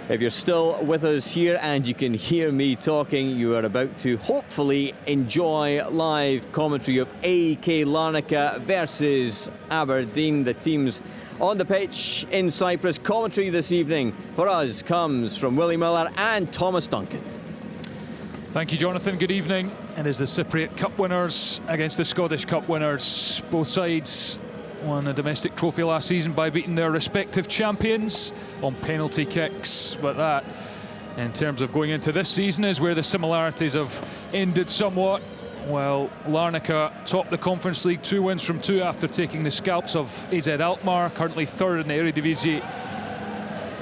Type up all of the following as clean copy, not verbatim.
If you're still with us here and you can hear me talking, you are about to hopefully enjoy live commentary of AEK Larnaca versus Aberdeen, the teams on the pitch in Cyprus. Commentary this evening for us comes from Willie Miller and Thomas Duncan. Thank you, Jonathan. Good evening. It is the Cypriot Cup winners against the Scottish Cup winners. Both sides won a domestic trophy last season by beating their respective champions on penalty kicks. But that, in terms of going into this season, is where the similarities have ended somewhat. Well, Larnaca topped the Conference League, 2 wins from 2 after taking the scalps of AZ Alkmaar, currently 3rd in the Eredivisie.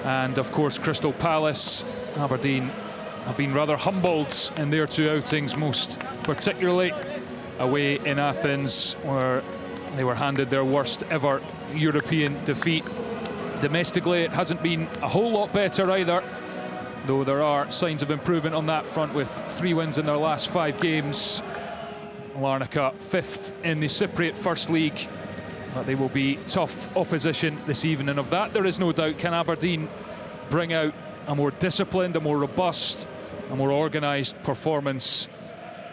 And of course, Crystal Palace. Aberdeen have been rather humbled in their 2 outings, most particularly away in Athens, where they were handed their worst ever European defeat. Domestically, it hasn't been a whole lot better either, though there are signs of improvement on that front with 3 wins in their last 5 games. Larnaca 5th in the Cypriot First League, but they will be tough opposition this evening. Of that, there is no doubt. Can Aberdeen bring out a more disciplined, a more robust, a more organised performance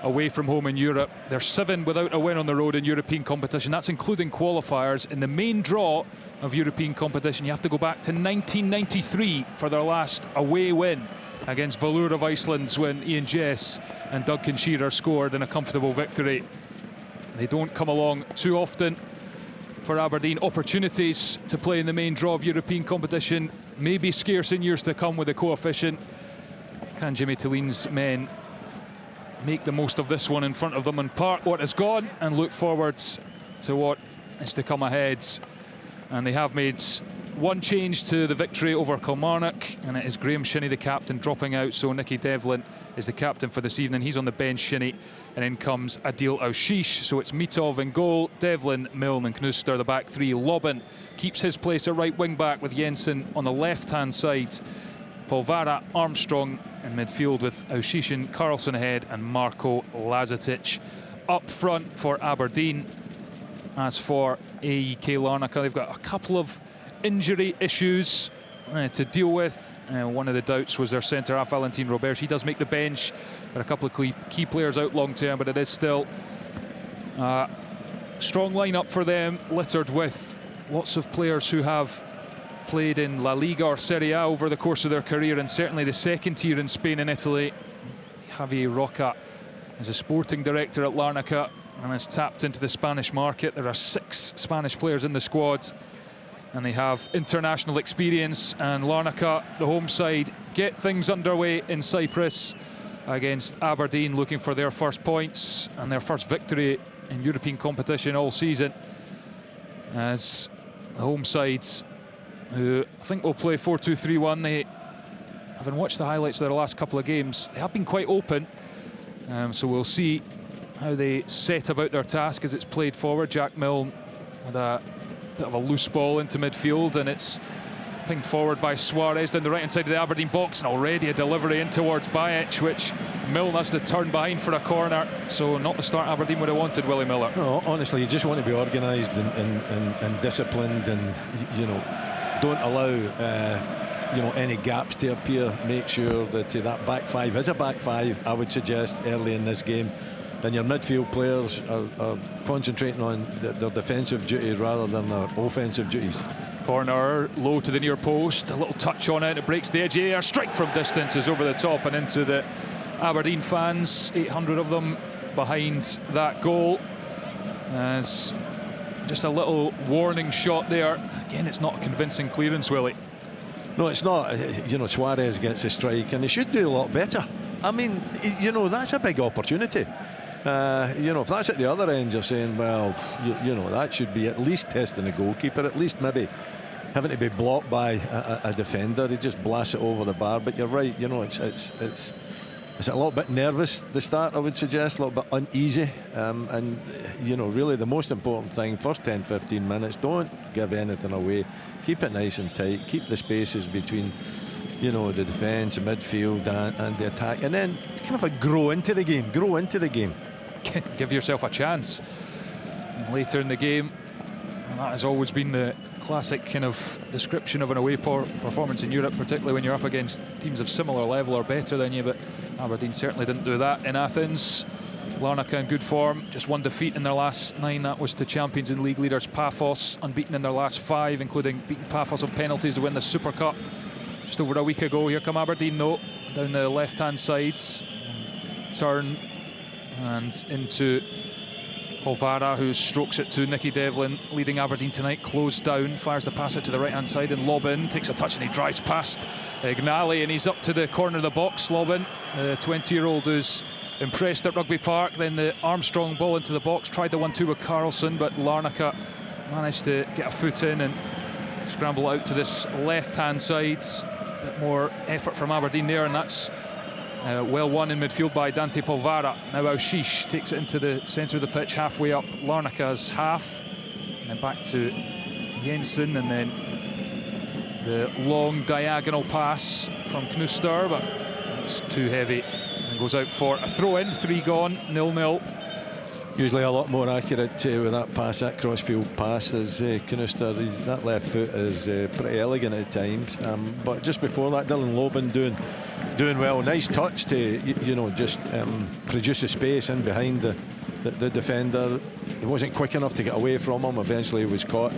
away from home in Europe? They're 7 without a win on the road in European competition. That's including qualifiers. In the main draw of European competition, you have to go back to 1993 for their last away win against Valur of Iceland, when Ian Jess and Duncan Shearer scored in a comfortable victory. They don't come along too often for Aberdeen. Opportunities to play in the main draw of European competition may be scarce in years to come with the coefficient. Can Jimmy Tilline's men make the most of this one in front of them and park what is gone and look forwards to what is to come ahead? And they have made one change to the victory over Kilmarnock, and it is Graham Shinnie, the captain, dropping out. So Nicky Devlin is the captain for this evening. He's on the bench, Shinnie, and in comes Adil Aushish. So it's Mitov in goal, Devlin, Milne and Knust are the back 3. Lobben keeps his place at right wing back with Jensen on the left-hand side. Polvara, Armstrong in midfield with Aushish and Carlson ahead, and Marko Lazetic up front for Aberdeen. As for AEK Larnaca, they've got a couple of injury issues to deal with. One of the doubts was their centre-half, Valentin Robert. He does make the bench. There are a couple of key players out long-term, but it is still a strong lineup for them, littered with lots of players who have played in La Liga or Serie A over the course of their career, and certainly the second tier in Spain and Italy. Javier Roca is a sporting director at Larnaca and has tapped into the Spanish market. There are 6 Spanish players in the squad, and they have international experience. And Larnaca, the home side, get things underway in Cyprus against Aberdeen, looking for their first points and their first victory in European competition all season, as the home sides, who I think will play 4-2-3-1. They, having watched the highlights of their last couple of games, they have been quite open, so we'll see how they set about their task as it's played forward. Jack Milne with a bit of a loose ball into midfield, and it's pinged forward by Suarez down the right hand side of the Aberdeen box, and already a delivery in towards Bajic, which Milne has to turn behind for a corner. So not the start Aberdeen would have wanted, Willie Miller. No, honestly, you just want to be organised and disciplined, and you know, don't allow any gaps to appear. Make sure that that back 5 is a back 5, I would suggest, early in this game. And your midfield players are concentrating on their defensive duties rather than their offensive duties. Corner low to the near post, a little touch on it, it breaks the edge of the air, strike from distance is over the top and into the Aberdeen fans, 800 of them behind that goal. As just a little warning shot there. Again, it's not a convincing clearance, Willie. No, it's not. You know, Suarez gets a strike, and he should do a lot better. I mean, you know, that's a big opportunity. If that's at the other end, you're saying, well, you know, that should be at least testing the goalkeeper, at least maybe having to be blocked by a defender. He just blasts it over the bar. But you're right, you know, it's a little bit nervous, the start, I would suggest, a little bit uneasy. And, you know, really the most important thing, first 10-15 minutes, don't give anything away. Keep it nice and tight. Keep the spaces between, you know, the defence, the midfield and the attack. And then kind of grow into the game. Give yourself a chance. And later in the game, that has always been the classic kind of description of an away performance in Europe, particularly when you're up against teams of similar level or better than you, but Aberdeen certainly didn't do that in Athens. Larnaca in good form, just one defeat in their last 9. That was to champions and league leaders Paphos, unbeaten in their last 5, including beating Paphos on penalties to win the Super Cup just over a week ago. Here come Aberdeen though, down the left-hand sides, turn and into Polvara, who strokes it to Nicky Devlin, leading Aberdeen tonight. Closed down, fires the pass out to the right-hand side, and Lobben takes a touch and he drives past Ignali, and he's up to the corner of the box. Lobben, the 20-year-old who's impressed at Rugby Park. Then the Armstrong ball into the box, tried the 1-2 with Carlson, but Larnaca managed to get a foot in and scramble out to this left-hand side. A bit more effort from Aberdeen there, and that's well won in midfield by Dante Polvara. Now Aushish takes it into the centre of the pitch, halfway up Larnaca's half, and then back to Jensen, and then the long diagonal pass from Knuster, but it's too heavy and goes out for a throw-in. 3 gone, 0-0. Usually a lot more accurate with that pass, that crossfield pass, as Knuster. That left foot is pretty elegant at times, but just before that, Dylan Lobben doing well. Nice touch to just produce a space in behind the defender. He wasn't quick enough to get away from him. Eventually he was caught.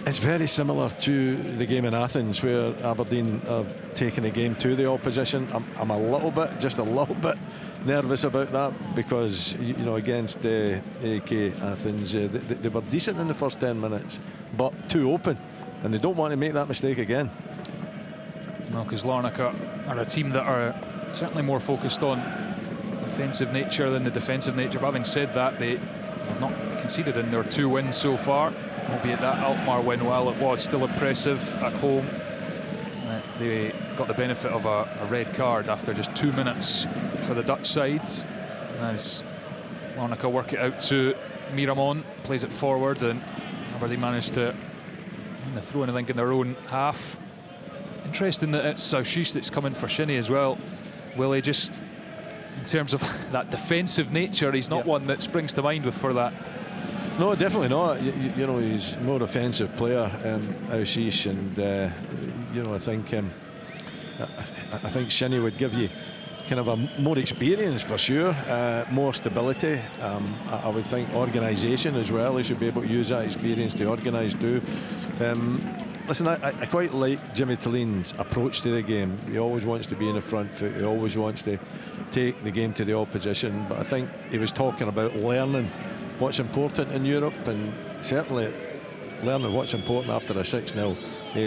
It's very similar to the game in Athens, where Aberdeen are taking the game to the opposition. I'm just a little bit nervous about that, because against AK Athens they were decent in the first 10 minutes, but too open, and they don't want to make that mistake again. Well, because Larnaca are a team that are certainly more focused on offensive nature than the defensive nature. But having said that, they have not conceded in their 2 wins so far, albeit that Alkmaar win, while it was still impressive at home, they got the benefit of a red card after just 2 minutes for the Dutch side. As Larnaca work it out to Miramon, plays it forward, and Aberdeen managed to throw anything in their own half. Interesting that it's Aushish that's coming for Shinnie as well. Willie, just in terms of that defensive nature, he's not one that springs to mind with for that. No, definitely not. He's a more offensive player, Aushish, and I think Shinnie would give you kind of a more experience for sure, more stability. I would think organisation as well. He should be able to use that experience to organise too. Listen, I quite like Jimmy Tillene's approach to the game. He always wants to be in the front foot. He always wants to take the game to the opposition. But I think he was talking about learning what's important in Europe, and certainly learning what's important after a 6-0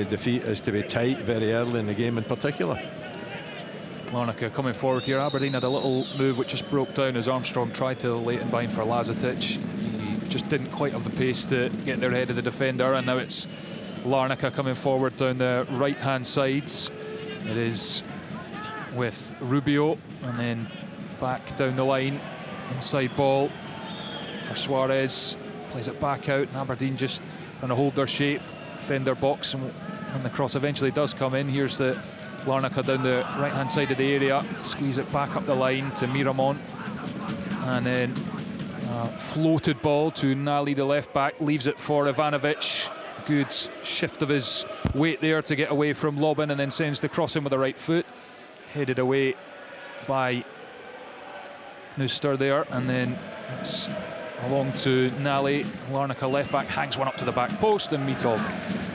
defeat is to be tight very early in the game in particular. Larnaca coming forward here. Aberdeen had a little move which just broke down as Armstrong tried to lay it in behind for Lazatic. He just didn't quite have the pace to get there ahead of the defender, and now it's Larnaca coming forward down the right-hand sides. It is with Rubio, and then back down the line, inside ball for Suarez, plays it back out, and Aberdeen just trying to hold their shape, defend their box, and when the cross eventually does come in, here's the Larnaca down the right-hand side of the area, squeeze it back up the line to Miramon, and then floated ball to Nali, the left-back, leaves it for Ivanovic. Good shift of his weight there to get away from Lobben, and then sends the cross in with the right foot, headed away by Knuster there, and then it's along to Nali. Larnaca left back hangs one up to the back post, and Mitov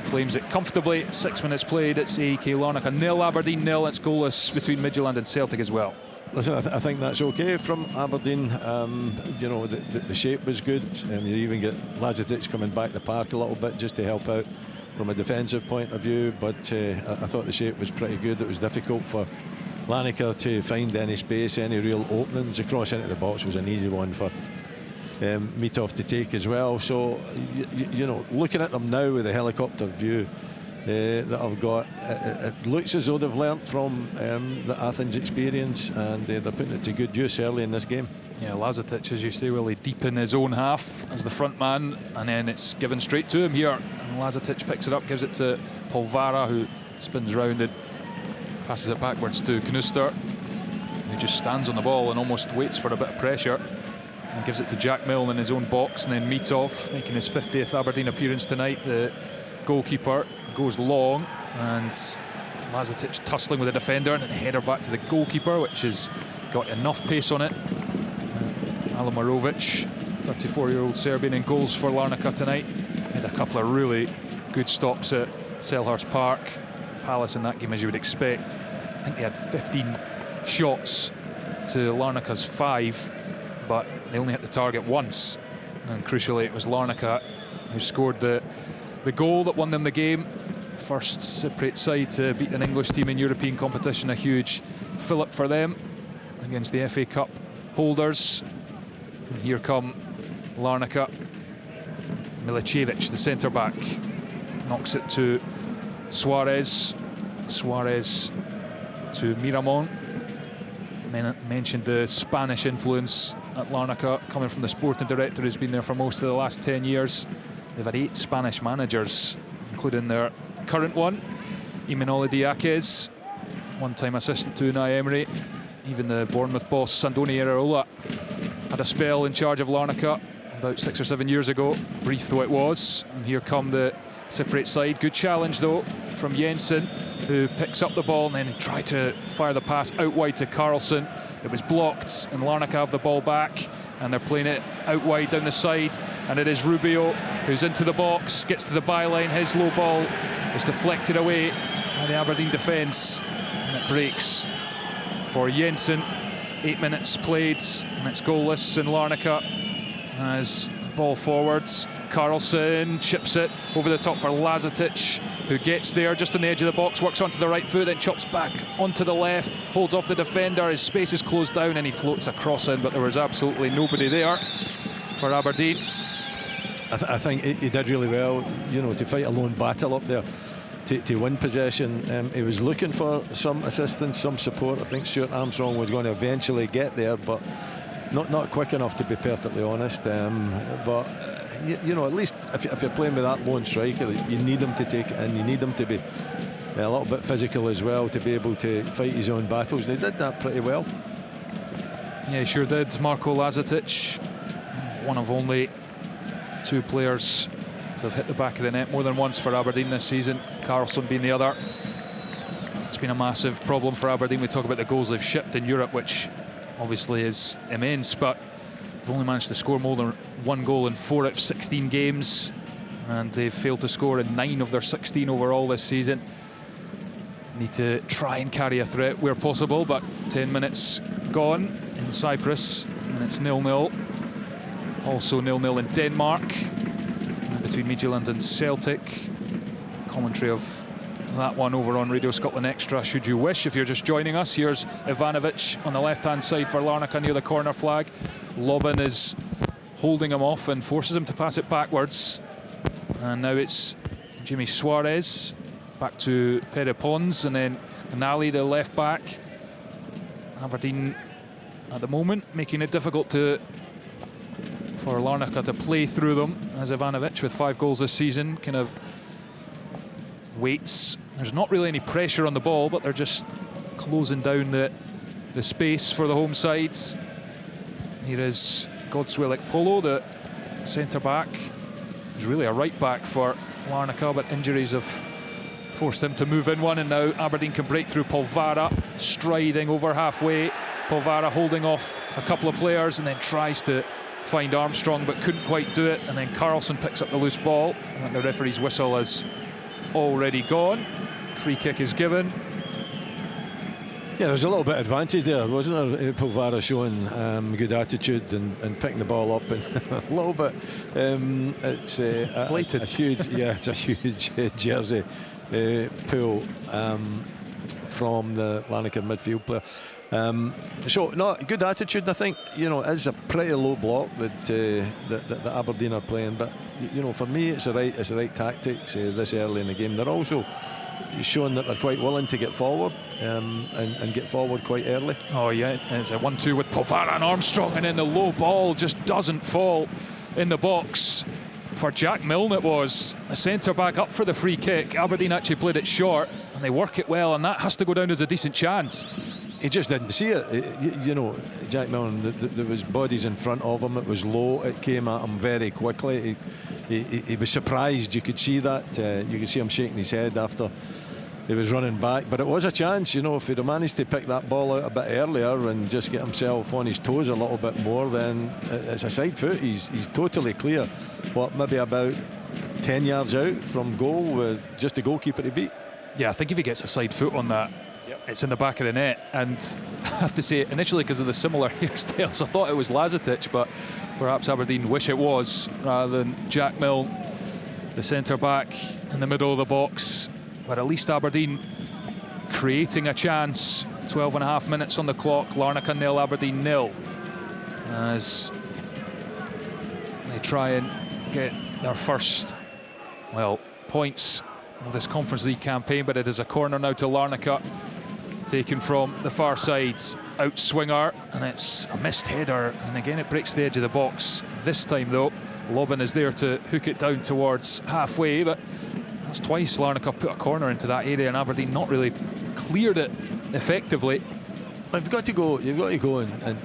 claims it comfortably. 6 minutes played. It's AEK Larnaca 0, Aberdeen 0. It's goalless between Midtjylland and Celtic as well. Listen, I think that's okay from Aberdeen. The shape was good, and you even get Lazatic coming back the park a little bit just to help out from a defensive point of view. But I thought the shape was pretty good. It was difficult for Larnaca to find any space, any real openings. The cross into the box was an easy one for Mitov to take as well. So looking at them now with the helicopter view that I've got, it looks as though they've learnt from the Athens experience, and they're putting it to good use early in this game. Yeah, Lazatic, as you say, Willie, deep in his own half as the front man, and then it's given straight to him here, and Lazatic picks it up, gives it to Polvara, who spins round and passes it backwards to Knuster, who just stands on the ball and almost waits for a bit of pressure. and gives it to Jack Milne in his own box, and then Mitov making his 50th Aberdeen appearance tonight. The goalkeeper goes long, and Lazetic tussling with the defender, and then a header back to the goalkeeper, which has got enough pace on it. Alamarovic, 34-year-old Serbian, in goals for Larnaca tonight. Had a couple of really good stops at Selhurst Park. Palace in that game, as you would expect. I think they had 15 shots to Larnaca's 5, but they only hit the target once. And crucially, it was Larnaca who scored the goal that won them the game. First Cypriot side to beat an English team in European competition. A huge fillip for them against the FA Cup holders. And here come Larnaca. Milicevic, the centre-back, knocks it to Suarez. Suarez to Miramon. Mentioned the Spanish influence at Larnaca, coming from the sporting director who's been there for most of the last 10 years. They've had 8 Spanish managers, including their current one, Imanol Diakez, one-time assistant to Unai Emery. Even the Bournemouth boss, Sandoni Iraola, had a spell in charge of Larnaca about 6 or 7 years ago, brief though it was. And here come the Cypriot side. Good challenge though from Jensen, who picks up the ball and then tried to fire the pass out wide to Carlson. It was blocked, and Larnaca have the ball back, and they're playing it out wide down the side, and it is Rubio who's into the box, gets to the byline. His low ball is deflected away by the Aberdeen defence, and it breaks for Jensen. 8 minutes played, and it's goalless in Larnaca as the ball forwards. Carlson chips it over the top for Lazetic, who gets there just on the edge of the box, works onto the right foot, then chops back onto the left, holds off the defender. His space is closed down and he floats across in, but there was absolutely nobody there for Aberdeen. I think he did really well, you know, to fight a lone battle up there, to win possession. He was looking for some assistance, some support. I think Stuart Armstrong was going to eventually get there, but not quick enough, to be perfectly honest. But you know, at least if you're playing with that lone striker, you need him to take it in. You need him to be a little bit physical as well, to be able to fight his own battles. And he did that pretty well. Yeah, he sure did. Marko Lazetic, one of only 2 players to have hit the back of the net more than once for Aberdeen this season, Carlson being the other. It's been a massive problem for Aberdeen. We talk about the goals they've shipped in Europe, which obviously is immense, but they've only managed to score more than 1 goal in 4 out of 16 games, and they've failed to score in 9 of their 16 overall this season. Need to try and carry a threat where possible, but 10 minutes gone in Cyprus, and it's 0-0. Also 0-0 in Denmark, between Midtjylland and Celtic. Commentary of that one over on Radio Scotland Extra, should you wish, if you're just joining us. Here's Ivanovic on the left-hand side for Larnaca near the corner flag. Lobban is holding him off and forces him to pass it backwards. And now it's Jimmy Suarez back to Pere Pons, and then Canali, the left back. Aberdeen at the moment making it difficult for Larnaca to play through them, as Ivanovic, with 5 goals this season, kind of waits. There's not really any pressure on the ball, but they're just closing down the space for the home sides. Here is Godswill Ekpolo, the centre-back. He's really a right-back for Larnaca, but injuries have forced him to move in one, and now Aberdeen can break through. Polvara striding over halfway. Polvara holding off a couple of players and then tries to find Armstrong, but couldn't quite do it, and then Carlson picks up the loose ball, and the referee's whistle has already gone. Free kick is given. Yeah, there's a little bit of advantage there, wasn't there? Polvara showing good attitude and picking the ball up, and a little bit. It's a huge, yeah, it's a huge jersey pull from the Larnaca midfield player. So no, good attitude. I think, you know, it's a pretty low block that Aberdeen are playing, but you know, for me it's the right tactics this early in the game. They're also showing that they're quite willing to get forward and get forward quite early. Oh yeah, it's a 1-2 with Polvara and Armstrong, and then the low ball just doesn't fall in the box for Jack Milne. It was a centre back up for the free kick. Aberdeen actually played it short and they work it well, and that has to go down as a decent chance. he just didn't see it. You know, Jack Milne, there was bodies in front of him. It was low. It came at him very quickly. He was surprised. You could see that. You could see him shaking his head after he was running back. But it was a chance, you know, if he'd have managed to pick that ball out a bit earlier and just get himself on his toes a little bit more, then it's a side foot. He's totally clear. What, maybe about 10 yards out from goal with just the goalkeeper to beat. Yeah, I think if he gets a side foot on that, it's in the back of the net. And I have to say, initially, because of the similar hairstyles, I thought it was Lazetic, but perhaps Aberdeen wish it was, rather than Jack Milne, the centre-back in the middle of the box. But at least Aberdeen creating a chance. 12.5 minutes on the clock. Larnaca 0, Aberdeen 0. As they try and get their first, well, points of this Conference League campaign. But it is a corner now to Larnaca, taken from the far side. Out swinger, and it's a missed header. And again, it breaks the edge of the box. This time, though, Lobban is there to hook it down towards halfway. But that's twice Larnaca put a corner into that area, and Aberdeen not really cleared it effectively. You've got to go and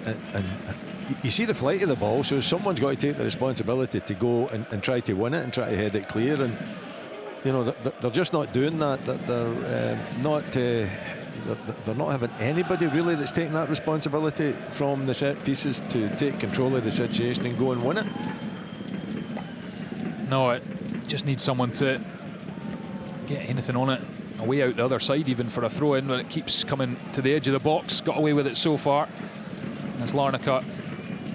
you see the flight of the ball, so someone's got to take the responsibility to go and try to win it and try to head it clear. And you know, they're just not doing that. They're not having anybody really that's taking that responsibility from the set pieces to take control of the situation and go and win it. No, it just needs someone to get anything on it. Away out the other side even for a throw in, but it keeps coming to the edge of the box. Got away with it so far. As Larnaca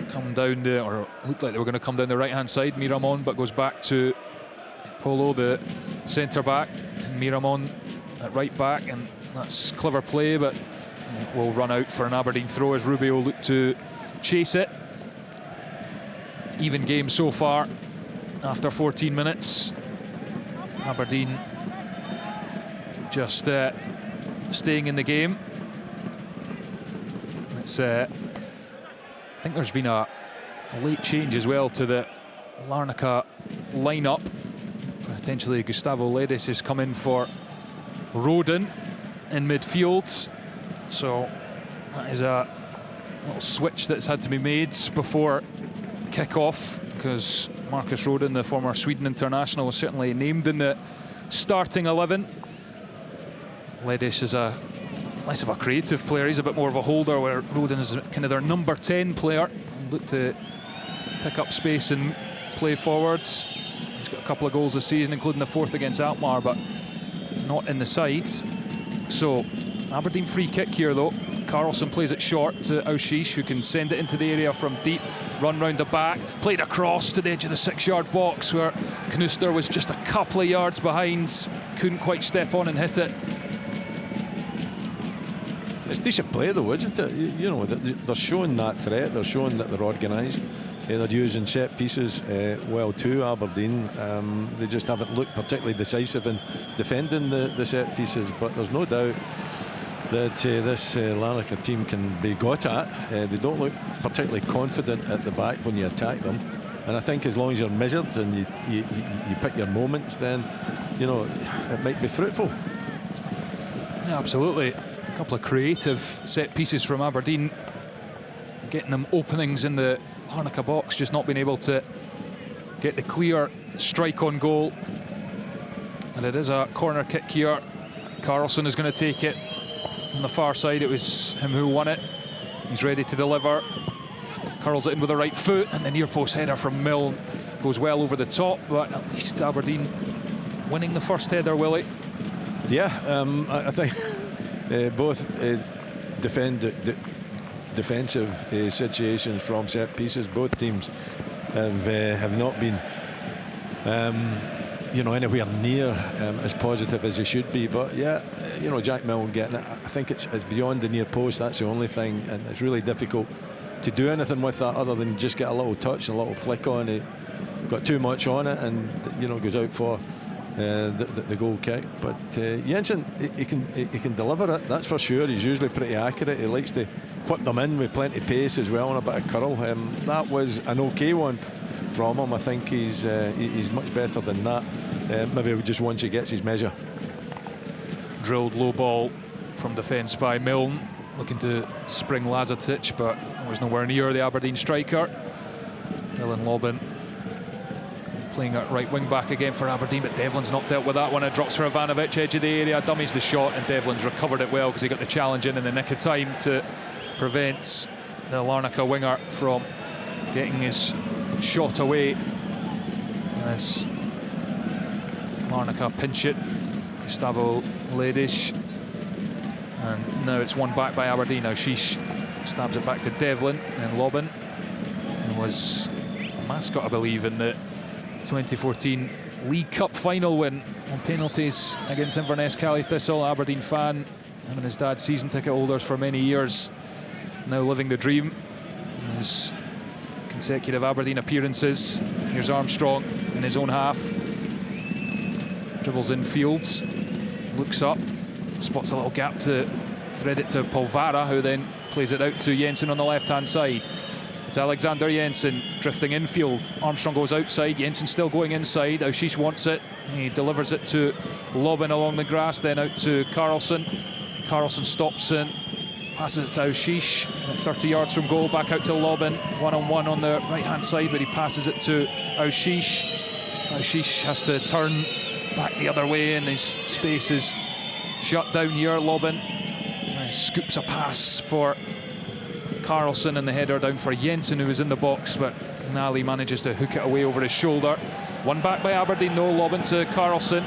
come down the, or looked like they were going to come down the right hand side, Miramon, but goes back to Polo, the centre back, and Miramon at right back, and that's clever play, but will run out for an Aberdeen throw as Rubio look to chase it. Even game so far after 14 minutes. Aberdeen just staying in the game. It's I think there's been a late change as well to the Larnaca lineup. Potentially Gustavo Ledis has come in for Roden in midfield. So that is a little switch that's had to be made before kick-off, because Marcus Roden, the former Sweden international, was certainly named in the starting 11. Ledis is less of a creative player. He's a bit more of a holder, where Roden is kind of their number 10 player. Look to pick up space and play forwards. He's got a couple of goals this season, including the 4th against Alkmaar, but not in the side. So Aberdeen free kick here, though. Carlson plays it short to Aushish, who can send it into the area from deep. Run round the back, played across to the edge of the 6-yard box, where Knuster was just a couple of yards behind. Couldn't quite step on and hit it. It's decent play though, isn't it? You know, they're showing that threat. They're showing that they're organised. They're using set pieces well too, Aberdeen. They just haven't looked particularly decisive in defending the set pieces, but there's no doubt that this Larnaca team can be got at. They don't look particularly confident at the back when you attack them, and I think as long as you're measured and you pick your moments, then you know it might be fruitful. Yeah, absolutely. A couple of creative set pieces from Aberdeen, getting them openings in the Larnaca box, just not being able to get the clear strike on goal. And it is a corner kick here. Carlson is going to take it. On the far side, it was him who won it. He's ready to deliver. Curls it in with the right foot, and the near post header from Milne goes well over the top, but at least Aberdeen winning the first header, Willie. Yeah, I think both defensive situations from set pieces. Both teams have not been you know, anywhere near as positive as they should be. But yeah, you know, Jack Milne getting it, I think it's beyond the near post. That's the only thing, and it's really difficult to do anything with that other than just get a little touch and a little flick on it. Got too much on it, and you know, goes out for the goal kick. But Jensen, he can deliver it, that's for sure. He's usually pretty accurate. He likes to whip them in with plenty of pace as well, and a bit of curl. That was an okay one from him. I think he's much better than that. Maybe just once he gets his measure. Drilled low ball from defence by Milne. looking to spring Lazatic, but was nowhere near the Aberdeen striker. Dylan Lobban playing at right wing back again for Aberdeen, but Devlin's not dealt with that one. It drops for Ivanovic, edge of the area, dummies the shot, and Devlin's recovered it well because he got the challenge in the nick of time to prevent the Larnaca winger from getting his shot away. As Larnaca pinch it, Gustavo Ledish, and now it's won back by Aberdeen. Now Sheesh stabs it back to Devlin, and Lobban, who was a mascot, I believe, in the 2014 League Cup final win on penalties against Inverness Cali Thistle. Aberdeen fan, him and his dad season ticket holders for many years, now living the dream. His consecutive Aberdeen appearances. Here's Armstrong in his own half, dribbles in fields, looks up, spots a little gap to thread it to Polvara, who then plays it out to Jensen on the left-hand side. It's Alexander Jensen drifting infield. Armstrong goes outside, Jensen still going inside. Aushish wants it, he delivers it to Lobban along the grass, then out to Carlson. Carlson stops in, passes it to Aushish, 30 yards from goal, back out to Lobban, one-on-one on the right-hand side, but he passes it to Aushish. Aushish has to turn back the other way, and his space is shut down here. Lobban scoops a pass for Carlson, and the header down for Jensen, who was in the box, but Nally manages to hook it away over his shoulder. One back by Aberdeen though. Lobban to Carlson,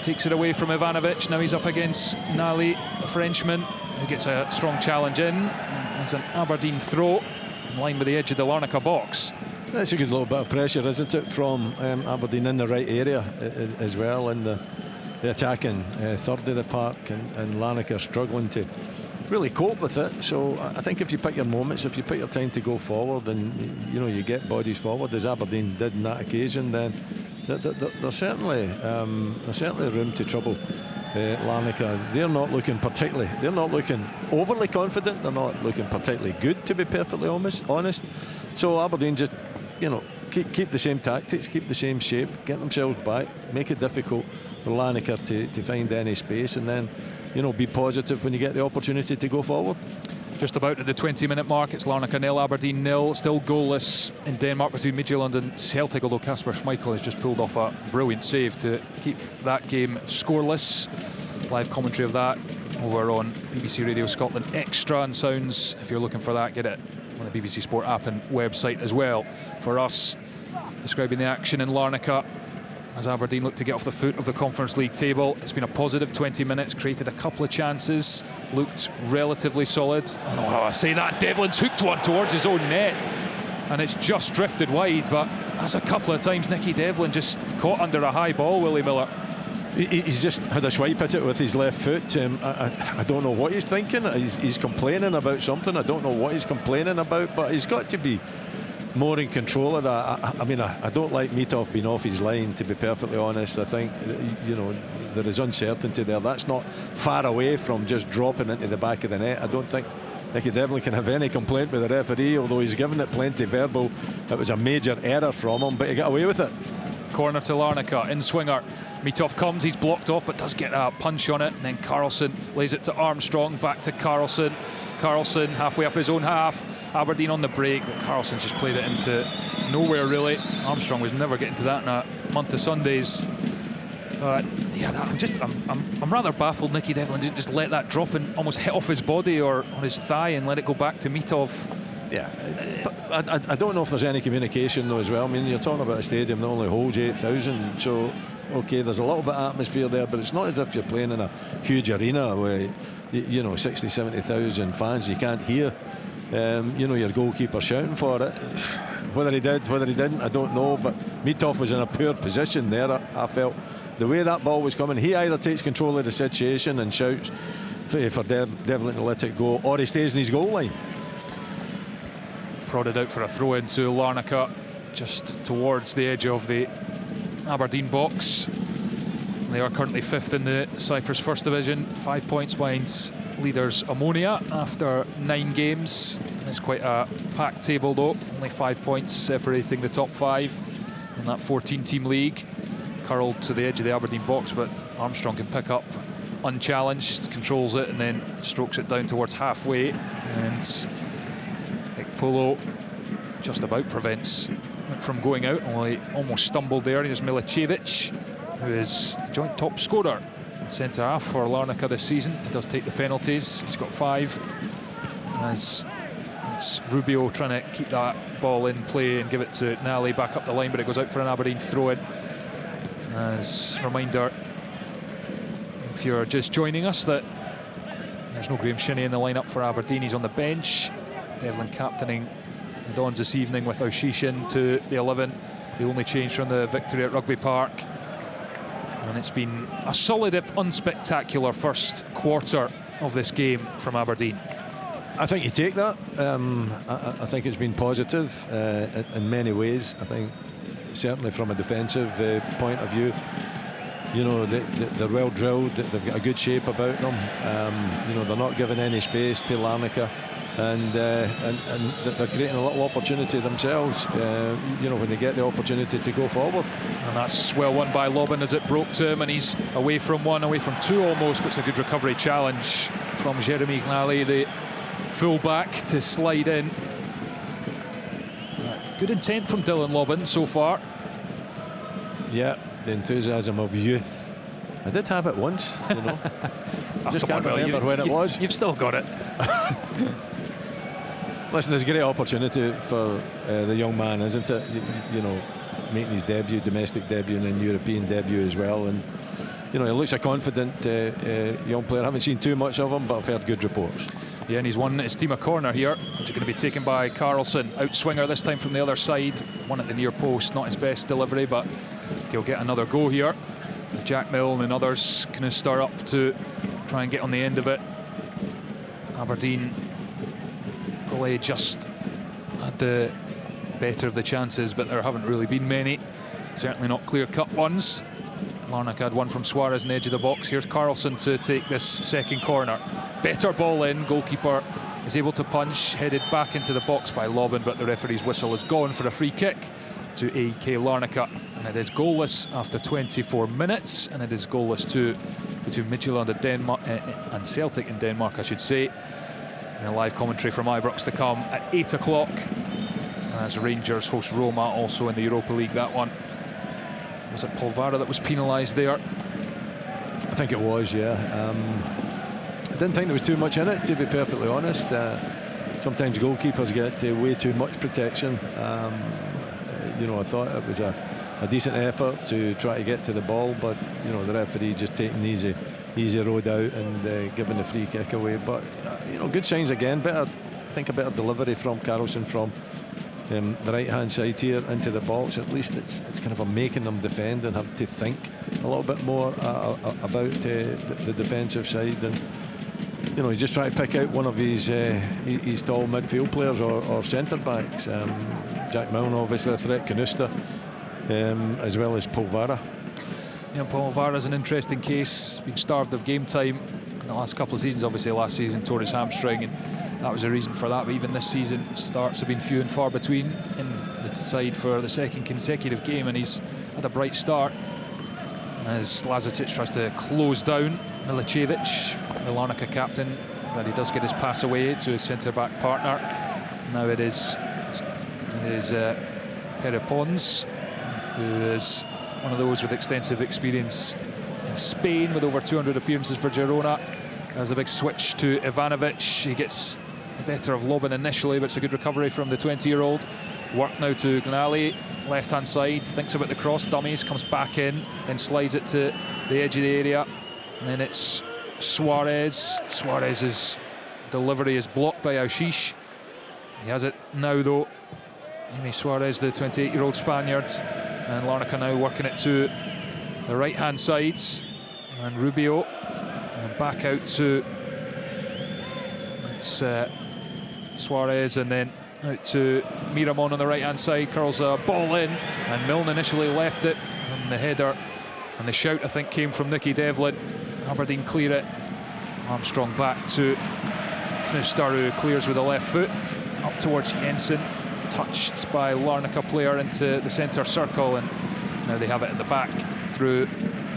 takes it away from Ivanovic. Now he's up against Nally, the Frenchman, who gets a strong challenge in. There's an Aberdeen throw in line with the edge of the Larnaca box. That's a good little bit of pressure, isn't it, from Aberdeen in the right area as well, in the attacking third of the park, and Larnaca struggling to really cope with it. So I think if you pick your moments, if you pick your time to go forward, and you get bodies forward, as Aberdeen did on that occasion, then there's certainly room to trouble Larnaca. They're not looking overly confident. They're not looking particularly good, to be perfectly honest. So Aberdeen just keep the same tactics, keep the same shape, get themselves back, make it difficult for Larnaca to find any space, and then be positive when you get the opportunity to go forward. Just about at the 20-minute mark, it's Larnaca 0, Aberdeen 0. Still goalless in Denmark between Midtjylland and Celtic, although Kasper Schmeichel has just pulled off a brilliant save to keep that game scoreless. Live commentary of that over on BBC Radio Scotland Extra and Sounds. If you're looking for that, get it on the BBC Sport app and website as well. For us, describing the action in Larnaca as Aberdeen look to get off the foot of the Conference League table. It's been a positive 20 minutes, created a couple of chances, looked relatively solid. I don't know how I say that. Devlin's hooked one towards his own net, and it's just drifted wide, but that's a couple of times Nicky Devlin just caught under a high ball, Willie Miller. He's just had a swipe at it with his left foot. I don't know what he's thinking. He's complaining about something. I don't know what he's complaining about, but he's got to be more in control of that. I mean, I don't like Mitov being off his line, to be perfectly honest. I think, there is uncertainty there. That's not far away from just dropping into the back of the net. I don't think Nicky Devlin can have any complaint with the referee, although he's given it plenty verbal. It was a major error from him, but he got away with it. Corner to Larnaca, in swinger. Mitov comes, he's blocked off, but does get a punch on it. And then Carlson lays it to Armstrong, back to Carlson. Carlson halfway up his own half. Aberdeen on the break, but Carlson's just played it into nowhere, really. Armstrong was never getting to that in a month of Sundays. I'm rather baffled Nicky Devlin didn't just let that drop and almost hit off his body or on his thigh and let it go back to Mitov. Yeah, but I don't know if there's any communication though as well. I mean, you're talking about a stadium that only holds 8,000, so okay, there's a little bit of atmosphere there, but it's not as if you're playing in a huge arena where 60, 70,000 fans. You can't hear your goalkeeper shouting for it. Whether he did, whether he didn't, I don't know, but Mitov was in a poor position there. I felt the way that ball was coming, he either takes control of the situation and shouts for Devlin to let it go, or he stays in his goal line. Prodded out for a throw into Larnaca, just towards the edge of the Aberdeen box. They are currently 5th in the Cyprus First Division, 5 points behind leaders Ammonia after 9 games. And it's quite a packed table though, only 5 points separating the top 5 in that 14-team league. Curled to the edge of the Aberdeen box, but Armstrong can pick up unchallenged, controls it and then strokes it down towards halfway, and Polo just about prevents it from going out, although he almost stumbled there. Here's Milicevic, who is joint top scorer in centre-half for Larnaca this season. He does take the penalties, he's got 5. As it's Rubio trying to keep that ball in play and give it to Nally back up the line, but it goes out for an Aberdeen throw-in. As a reminder, if you're just joining us, that there's no Graham Shinney in the lineup for Aberdeen. He's on the bench. Devlin captaining the Dons this evening with Aushish to the 11. The only change from the victory at Rugby Park. And it's been a solid if unspectacular first quarter of this game from Aberdeen. I think you take that. I think it's been positive in many ways. I think certainly from a defensive point of view, you know, they're well drilled, they've got a good shape about them. You know, they're not giving any space to Larnaca, and they're creating a little opportunity themselves, you know, when they get the opportunity to go forward. And that's well won by Lobban as it broke to him, and he's away from 1, away from 2 almost, but it's a good recovery challenge from Jeremy Gnally, the full-back, to slide in. Good intent from Dylan Lobban so far. Yeah, the enthusiasm of youth. I did have it once, you know. I just can't remember when it was. You've still got it. Listen, there's a great opportunity for the young man, isn't it? You know, making his debut, domestic debut, and then European debut as well. And you know, he looks a confident young player. I haven't seen too much of him, but I've heard good reports. Yeah, and he's won his team a corner here, which is going to be taken by Carlson. Outswinger this time from the other side. One at the near post, not his best delivery, but he'll get another go here. With Jack Milne and others kind of stir up to try and get on the end of it. Aberdeen probably just had the better of the chances, but there haven't really been many. Certainly not clear-cut ones. Larnaca had one from Suarez on the edge of the box. Here's Carlson to take this second corner. Better ball in. Goalkeeper is able to punch. Headed back into the box by Lobban, but the referee's whistle is gone for a free kick to AEK Larnaca. And it is goalless after 24 minutes. And it is goalless too between Midtjylland and Denmark, and Celtic in Denmark, I should say. And a live commentary from Ibrox to come at 8 o'clock. As Rangers host Roma, also in the Europa League, that one. Was it Polvara that was penalised there? I think it was, yeah. I didn't think there was too much in it, to be perfectly honest. Sometimes goalkeepers get way too much protection. You know, I thought it was a decent effort to try to get to the ball, but you know, the referee just taking the easy road out and giving the free kick away. But you know, good signs again. I think a better delivery from Carlson from the right-hand side here into the box. At least it's kind of making them defend and have to think a little bit more about the defensive side. And you know, he's just trying to pick out one of his tall midfield players or centre backs. Jack Milne, obviously a threat, Canusta, as well as Polvara. Yeah, Polvara's an interesting case. Been starved of game time in the last couple of seasons. Obviously, last season tore his hamstring, and that was a reason for that. But even this season, starts have been few and far between in the side for the second consecutive game, and he's had a bright start. As Lazatic tries to close down Milicevic, the Larnaca captain, but he does get his pass away to his centre-back partner. Now it is Perepons, who is one of those with extensive experience in Spain, with over 200 appearances for Girona. There's a big switch to Ivanovic. He gets the better of Lobban initially, but it's a good recovery from the 20-year-old. Work now to Gnally, left-hand side, thinks about the cross, dummies, comes back in, then slides it to the edge of the area. And then it's Suarez. Suarez's delivery is blocked by Aushish. He has it now, though. Amy Suarez, the 28-year-old Spaniard. And Larnaca now working it to the right-hand sides. And Rubio. And back out to it's Suarez, and then out to Miramon on the right-hand side. Curls a ball in, and Milne initially left it. And the header and the shout, I think, came from Nicky Devlin. Aberdeen clear it. Armstrong back to Knuster, who clears with the left foot. Up towards Jensen. Touched by Larnaca player into the centre circle, and now they have it at the back through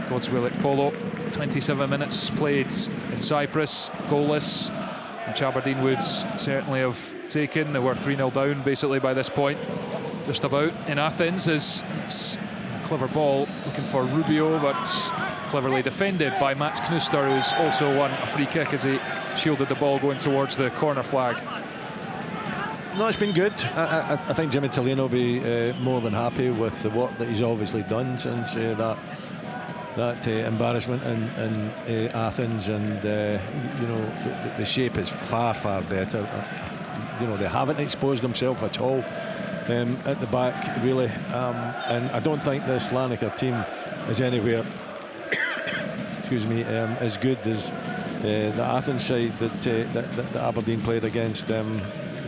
Godswill at Polo 27 minutes played in Cyprus, goalless, which Aberdeen would certainly have taken. They were 3-0 down basically by this point, just about, in Athens. As it's a clever ball looking for Rubio, but cleverly defended by Mats Knuster, who's also won a free kick as he shielded the ball going towards the corner flag. No, it's been good. I think Jimmy Tillino will be more than happy with the work that he's obviously done since that embarrassment in Athens, and you know, the shape is far better. You know, they haven't exposed themselves at all at the back, really, and I don't think this Larnaca team is anywhere excuse me, as good as the Athens side that Aberdeen played against.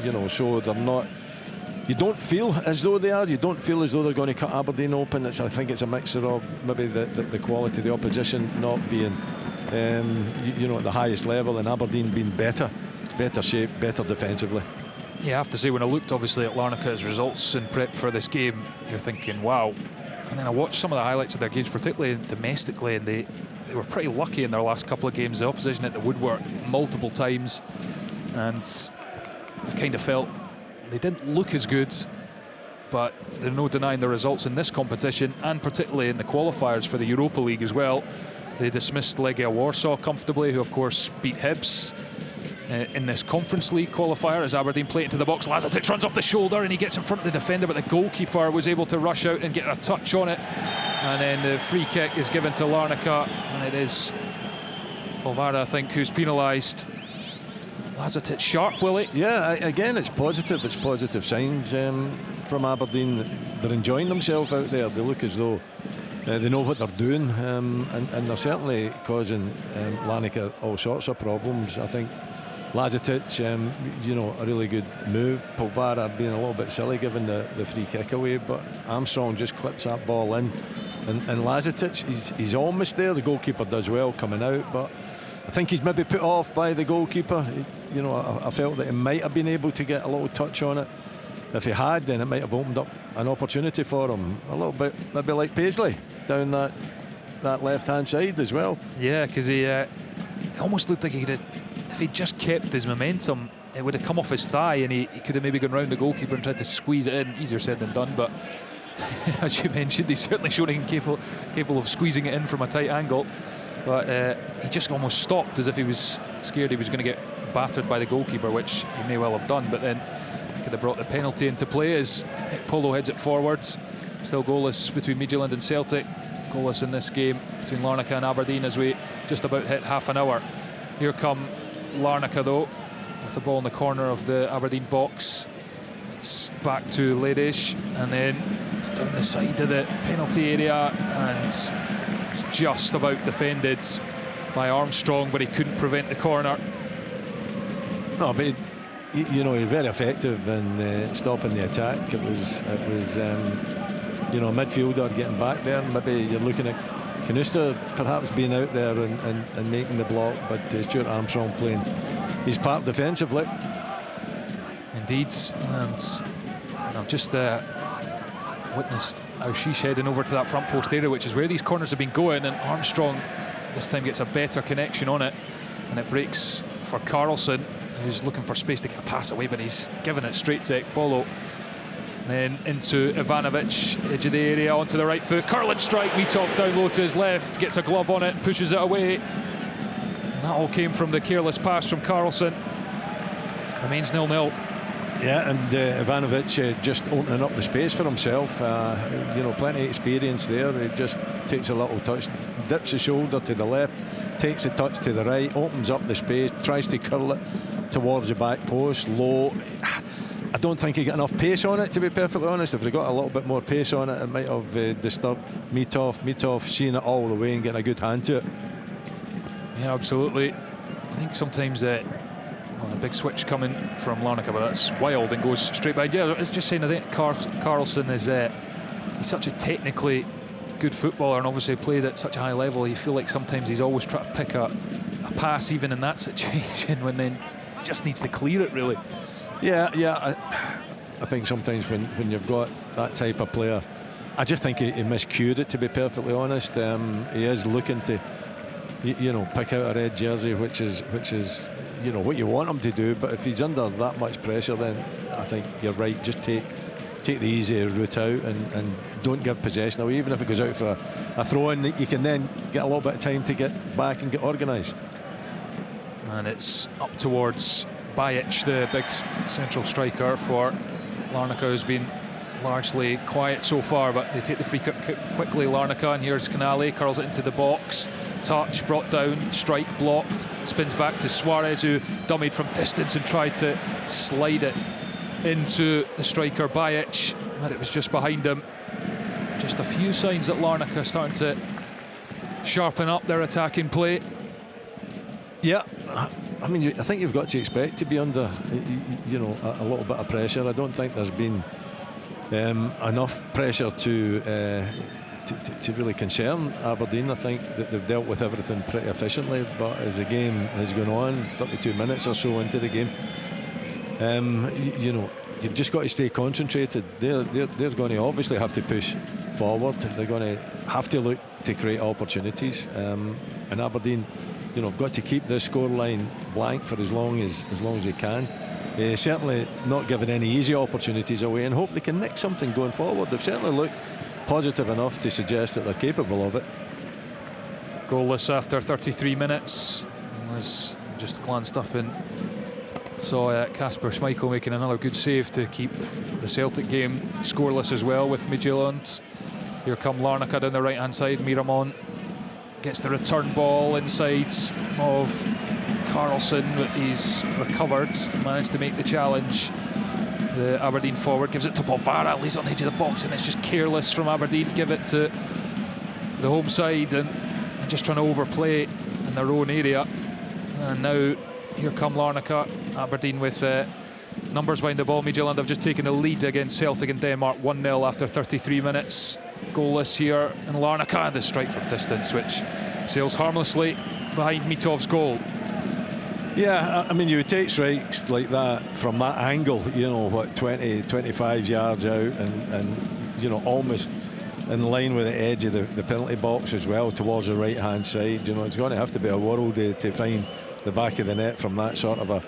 You know, so they're not. You don't feel as though they are. You don't feel as though they're going to cut Aberdeen open. I think it's a mixture of maybe the quality of the opposition not being, you know, at the highest level, and Aberdeen being better shape, better defensively. Yeah, I have to say, when I looked obviously at Larnaca's results in prep for this game, you're thinking, wow. And then I watched some of the highlights of their games, particularly domestically, and they were pretty lucky in their last couple of games. The opposition hit the woodwork multiple times, and I kind of felt they didn't look as good, but there's no denying the results in this competition, and particularly in the qualifiers for the Europa League as well. They dismissed Legia Warsaw comfortably, who of course beat Hibs in this Conference League qualifier, as Aberdeen play into the box. Lazatic runs off the shoulder and he gets in front of the defender, but the goalkeeper was able to rush out and get a touch on it, and then the free kick is given to Larnaca, and it is Polvara, I think, who's penalised. Lazatic sharp, will it? Yeah, again, it's positive. It's positive signs from Aberdeen. They're enjoying themselves out there. They look as though they know what they're doing, and they're certainly causing Larnaca all sorts of problems. I think Lazatic, you know, a really good move. Polvara being a little bit silly giving the free kick away, but Armstrong just clips that ball in, and Lazatic, he's almost there. The goalkeeper does well coming out, but I think he's maybe put off by the goalkeeper. You know, I felt that he might have been able to get a little touch on it. If he had, then it might have opened up an opportunity for him. A little bit, maybe like Paisley down that left-hand side as well. Yeah, because he almost looked like he could have, if he'd just kept his momentum, it would have come off his thigh, and he could have maybe gone round the goalkeeper and tried to squeeze it in. Easier said than done, but as you mentioned, he's certainly shown him capable of squeezing it in from a tight angle. But he just almost stopped, as if he was scared he was going to get battered by the goalkeeper, which he may well have done, but then could have brought the penalty into play as Polo heads it forwards. Still goalless between Midtjylland and Celtic, goalless in this game between Larnaca and Aberdeen as we just about hit half an hour. Here come Larnaca though, with the ball in the corner of the Aberdeen box. It's back to Ledish, and then down the side of the penalty area, and it's just about defended by Armstrong, but he couldn't prevent the corner. No, but you know, he's very effective in stopping the attack. It was you know, a midfielder getting back there. Maybe you're looking at Knuster perhaps being out there and making the block, but Stuart Armstrong playing his part defensively. Indeed, and I've just witnessed Aushish heading over to that front post area, which is where these corners have been going, and Armstrong this time gets a better connection on it, and it breaks for Carlson, who's looking for space to get a pass away, but he's given it straight to Ekpolo. Then into Ivanovic, edge of the area, onto the right foot, curling strike, Mitov down low to his left, gets a glove on it, pushes it away, and that all came from the careless pass from Carlson. Remains 0-0. Yeah, and Ivanovic just opening up the space for himself. You know, plenty of experience there. He just takes a little touch, dips the shoulder to the left, takes a touch to the right, opens up the space, tries to curl it towards the back post, low. I don't think he got enough pace on it, to be perfectly honest. If he got a little bit more pace on it, it might have disturbed Mitov. Mitov seeing it all the way and getting a good hand to it. Yeah, absolutely. I think sometimes well, a big switch coming from Larnaca, but that's wild and goes straight by. Yeah, I was just saying, I think Carlson is he's such a technically good footballer, and obviously played at such a high level. You feel like sometimes he's always trying to pick a pass, even in that situation, when then just needs to clear it, really. Yeah, I think sometimes when you've got that type of player, I just think he miscued it, to be perfectly honest. He is looking to you know, pick out a red jersey, which is you know what you want him to do. But if he's under that much pressure, then I think you're right. Just take the easy route out and don't give possession away. Even if it goes out for a throw-in, you can then get a little bit of time to get back and get organised. And it's up towards Bajic, the big central striker for Larnaca, who's been largely quiet so far, but they take the free kick quickly. Larnaca, and here's Canale, curls it into the box. Touch, brought down, strike blocked, spins back to Suarez, who dummied from distance and tried to slide it into the striker Bajic, but it was just behind him. Just a few signs that Larnaca starting to sharpen up their attacking play. Yeah, I mean, I think you've got to expect to be under, you know, a little bit of pressure. I don't think there's been enough pressure to really concern Aberdeen. I think that they've dealt with everything pretty efficiently, but as the game has gone on, 32 minutes or so into the game, you know, you've just got to stay concentrated. They're going to obviously have to push forward. They're going to have to look to create opportunities, and Aberdeen, you know, have got to keep this scoreline blank for as long as they can. Certainly not giving any easy opportunities away, and hope they can nick something going forward. They've certainly looked positive enough to suggest that they're capable of it. Goalless after 33 minutes. Was just glanced up and saw Kasper Schmeichel making another good save to keep the Celtic game scoreless as well with Midtjylland. Here come Larnaca down the right hand side. Miramon gets the return ball inside of Carlson, but he's recovered and managed to make the challenge. The Aberdeen forward gives it to Polvara, lays it on the edge of the box, and it's just careless from Aberdeen. Give it to the home side and just trying to overplay in their own area. And now here come Larnaca. Aberdeen with numbers behind the ball. Midtjylland have just taken the lead against Celtic in Denmark, 1-0 after 33 minutes. Goalless here in Larnaca, and the strike from distance, which sails harmlessly behind Mitov's goal. Yeah, I mean, you would take strikes like that from that angle, you know, what, 20, 25 yards out, and you know, almost in line with the edge of the penalty box as well, towards the right-hand side. You know, it's going to have to be a world to find the back of the net from that sort of a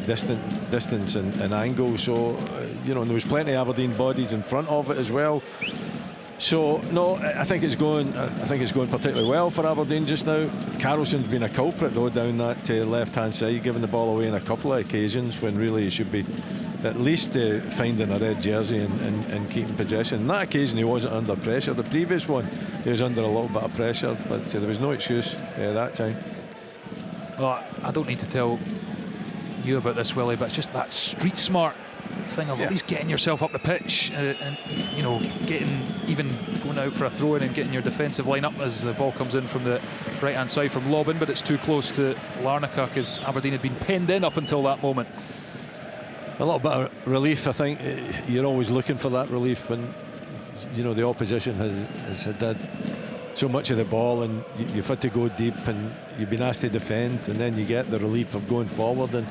distance and angle. So, you know, and there was plenty of Aberdeen bodies in front of it as well. So no, I think it's going particularly well for Aberdeen just now. Carlson's been a culprit though down that left-hand side, giving the ball away on a couple of occasions when really he should be at least finding a red jersey and keeping possession. On that occasion he wasn't under pressure. The previous one he was under a little bit of pressure, but there was no excuse that time. Well, I don't need to tell you about this, Willie, but it's just that street smart thing of at least getting yourself up the pitch and you know, even going out for a throw in and getting your defensive line up as the ball comes in from the right hand side from Lobben, but it's too close to Larnaca because Aberdeen had been penned in up until that moment. A little bit of relief. I think you're always looking for that relief when, you know, the opposition has had so much of the ball and you've had to go deep and you've been asked to defend, and then you get the relief of going forward. And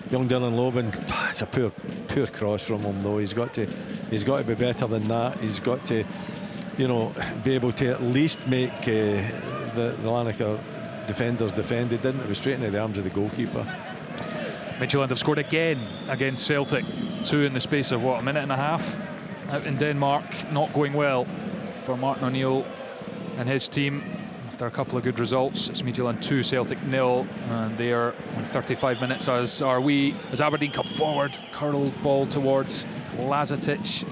young Dylan Lobben, it's a poor cross from him though. He's got to be better than that. He's got to, you know, be able to at least make the Larnaca defenders defend. He didn't. It was straight into the arms of the goalkeeper. Midtjylland have scored again against Celtic, 2 in the space of what, a minute and a half out in Denmark. Not going well for Martin O'Neill and his team. After a couple of good results, it's Midtjylland 2, Celtic 0, and they are in 35 minutes, as are we, as Aberdeen come forward. Curled ball towards Lazatic,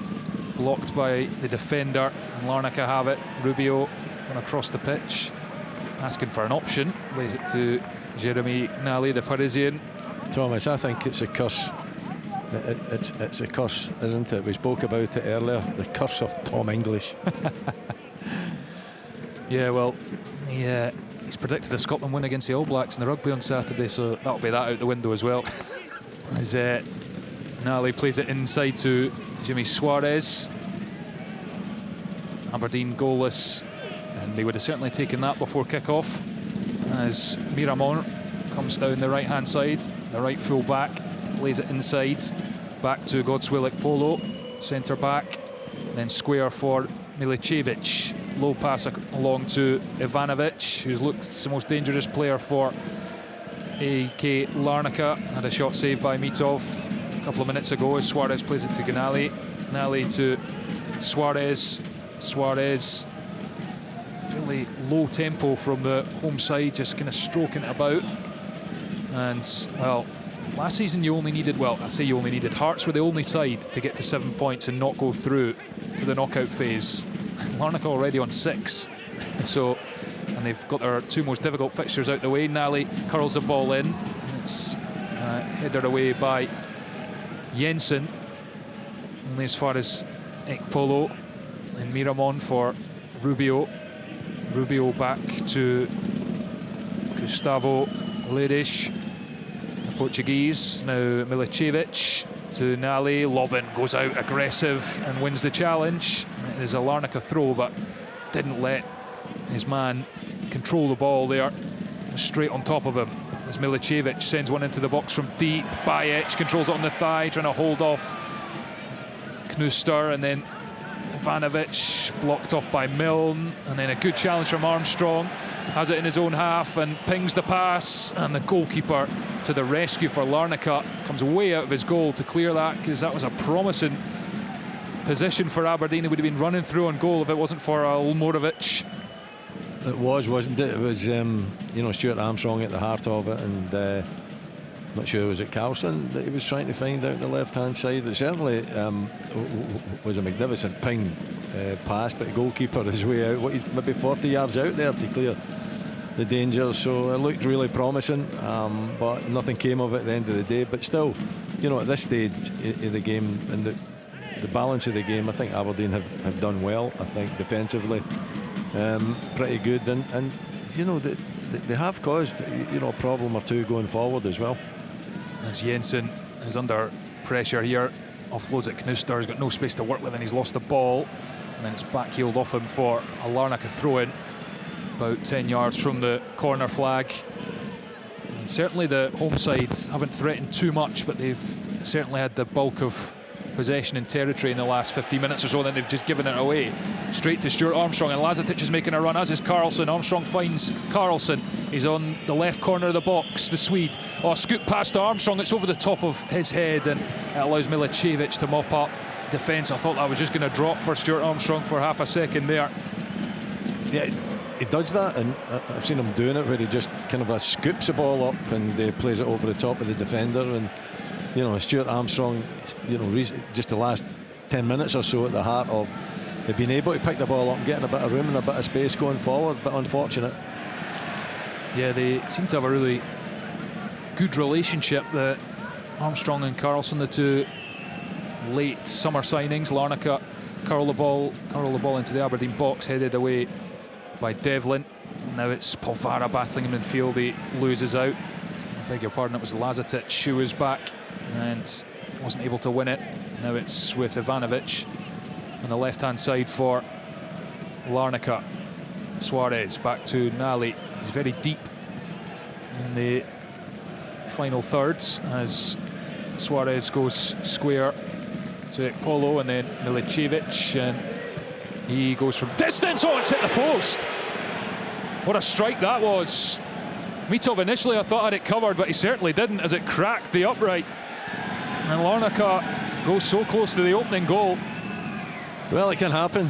blocked by the defender, and Larnaca have it. Rubio going across the pitch, asking for an option, lays it to Jeremy Nally, the Parisian. Thomas, I think it's a curse. It's a curse, isn't it? We spoke about it earlier, the curse of Tom English. Yeah, well, he's predicted a Scotland win against the All Blacks in the rugby on Saturday, so that'll be that out the window as well. As Nally plays it inside to Jimmy Suarez. Aberdeen goalless, and they would have certainly taken that before kick-off. As Miramon comes down the right-hand side, the right full-back, plays it inside, back to Godswill Polo, centre-back, then square for Milicevic. low pass along to Ivanovic, who's looked the most dangerous player for AK Larnaca. Had a shot saved by Mitov a couple of minutes ago as Suarez plays it to Gnali. Gnali to Suarez. Suarez, fairly low tempo from the home side, just kind of stroking it about. And, well, last season you only needed, well, I say you only needed, Hearts were the only side to get to 7 points and not go through to the knockout phase. Larnaca already on 6. So, and they've got their 2 most difficult fixtures out the way. Gnali curls the ball in. And it's headed away by Jensen. Only as far as Ekpolo. And Miramon for Rubio. Rubio back to Gustavo Ledish, the Portuguese. Now Milicevic to Gnali. Lobben goes out aggressive and wins the challenge. It is a Larnaca throw, but didn't let his man control the ball there. Straight on top of him as Milicevic sends one into the box from deep. Bajic controls it on the thigh, trying to hold off Knuster, and then Ivanovic blocked off by Milne, and then a good challenge from Armstrong. Has it in his own half and pings the pass, and the goalkeeper to the rescue for Larnaca. Comes way out of his goal to clear that, because that was a promising position for Aberdeen. It would have been running through on goal if it wasn't for Almorovic. It was, wasn't it? It was, you know, Stuart Armstrong at the heart of it, and not sure, was it Carlson that he was trying to find out the left-hand side? It certainly was a magnificent ping pass, but the goalkeeper is way out. He's maybe 40 yards out there to clear the danger, so it looked really promising, but nothing came of it at the end of the day. But still, you know, at this stage of the game and the balance of the game, I think Aberdeen have done well. I think defensively pretty good, and you know, they have caused, you know, a problem or two going forward as well. As Jensen is under pressure here, offloads at Knuster, he's got no space to work with and he's lost the ball, and then it's backheeled off him for a Larnaca throw-in about 10 yards from the corner flag. And certainly the home sides haven't threatened too much, but they've certainly had the bulk of possession in territory in the last 50 minutes or so, and then they've just given it away straight to Stuart Armstrong, and Lazatic is making a run, as is Carlson. Armstrong finds Carlson, he's on the left corner of the box, the Swede. Oh, scoop past to Armstrong, it's over the top of his head, and it allows Milicevic to mop up defence. I thought that was just going to drop for Stuart Armstrong for half a second there. Yeah, he does that, and I've seen him doing it where he just kind of scoops the ball up and plays it over the top of the defender. And you know, Stuart Armstrong, you know, just the last 10 minutes or so at the heart of they've been able to pick the ball up and getting a bit of room and a bit of space going forward, but unfortunate. Yeah, they seem to have a really good relationship, the Armstrong and Carlson, the two late summer signings. Larnaca curl the ball into the Aberdeen box, headed away by Devlin. Now it's Polvara battling him in field, he loses out. I beg your pardon, it was Lazatic who was back and wasn't able to win it. Now it's with Ivanovic on the left-hand side for Larnaca. Suarez back to Gnali. He's very deep in the final thirds as Suarez goes square to Ekpolo, and then Milicevic, and he goes from distance. Oh, it's hit the post. What a strike that was. Mitov initially I thought had it covered, but he certainly didn't, as it cracked the upright. And Larnaca goes so close to the opening goal. Well, it can happen,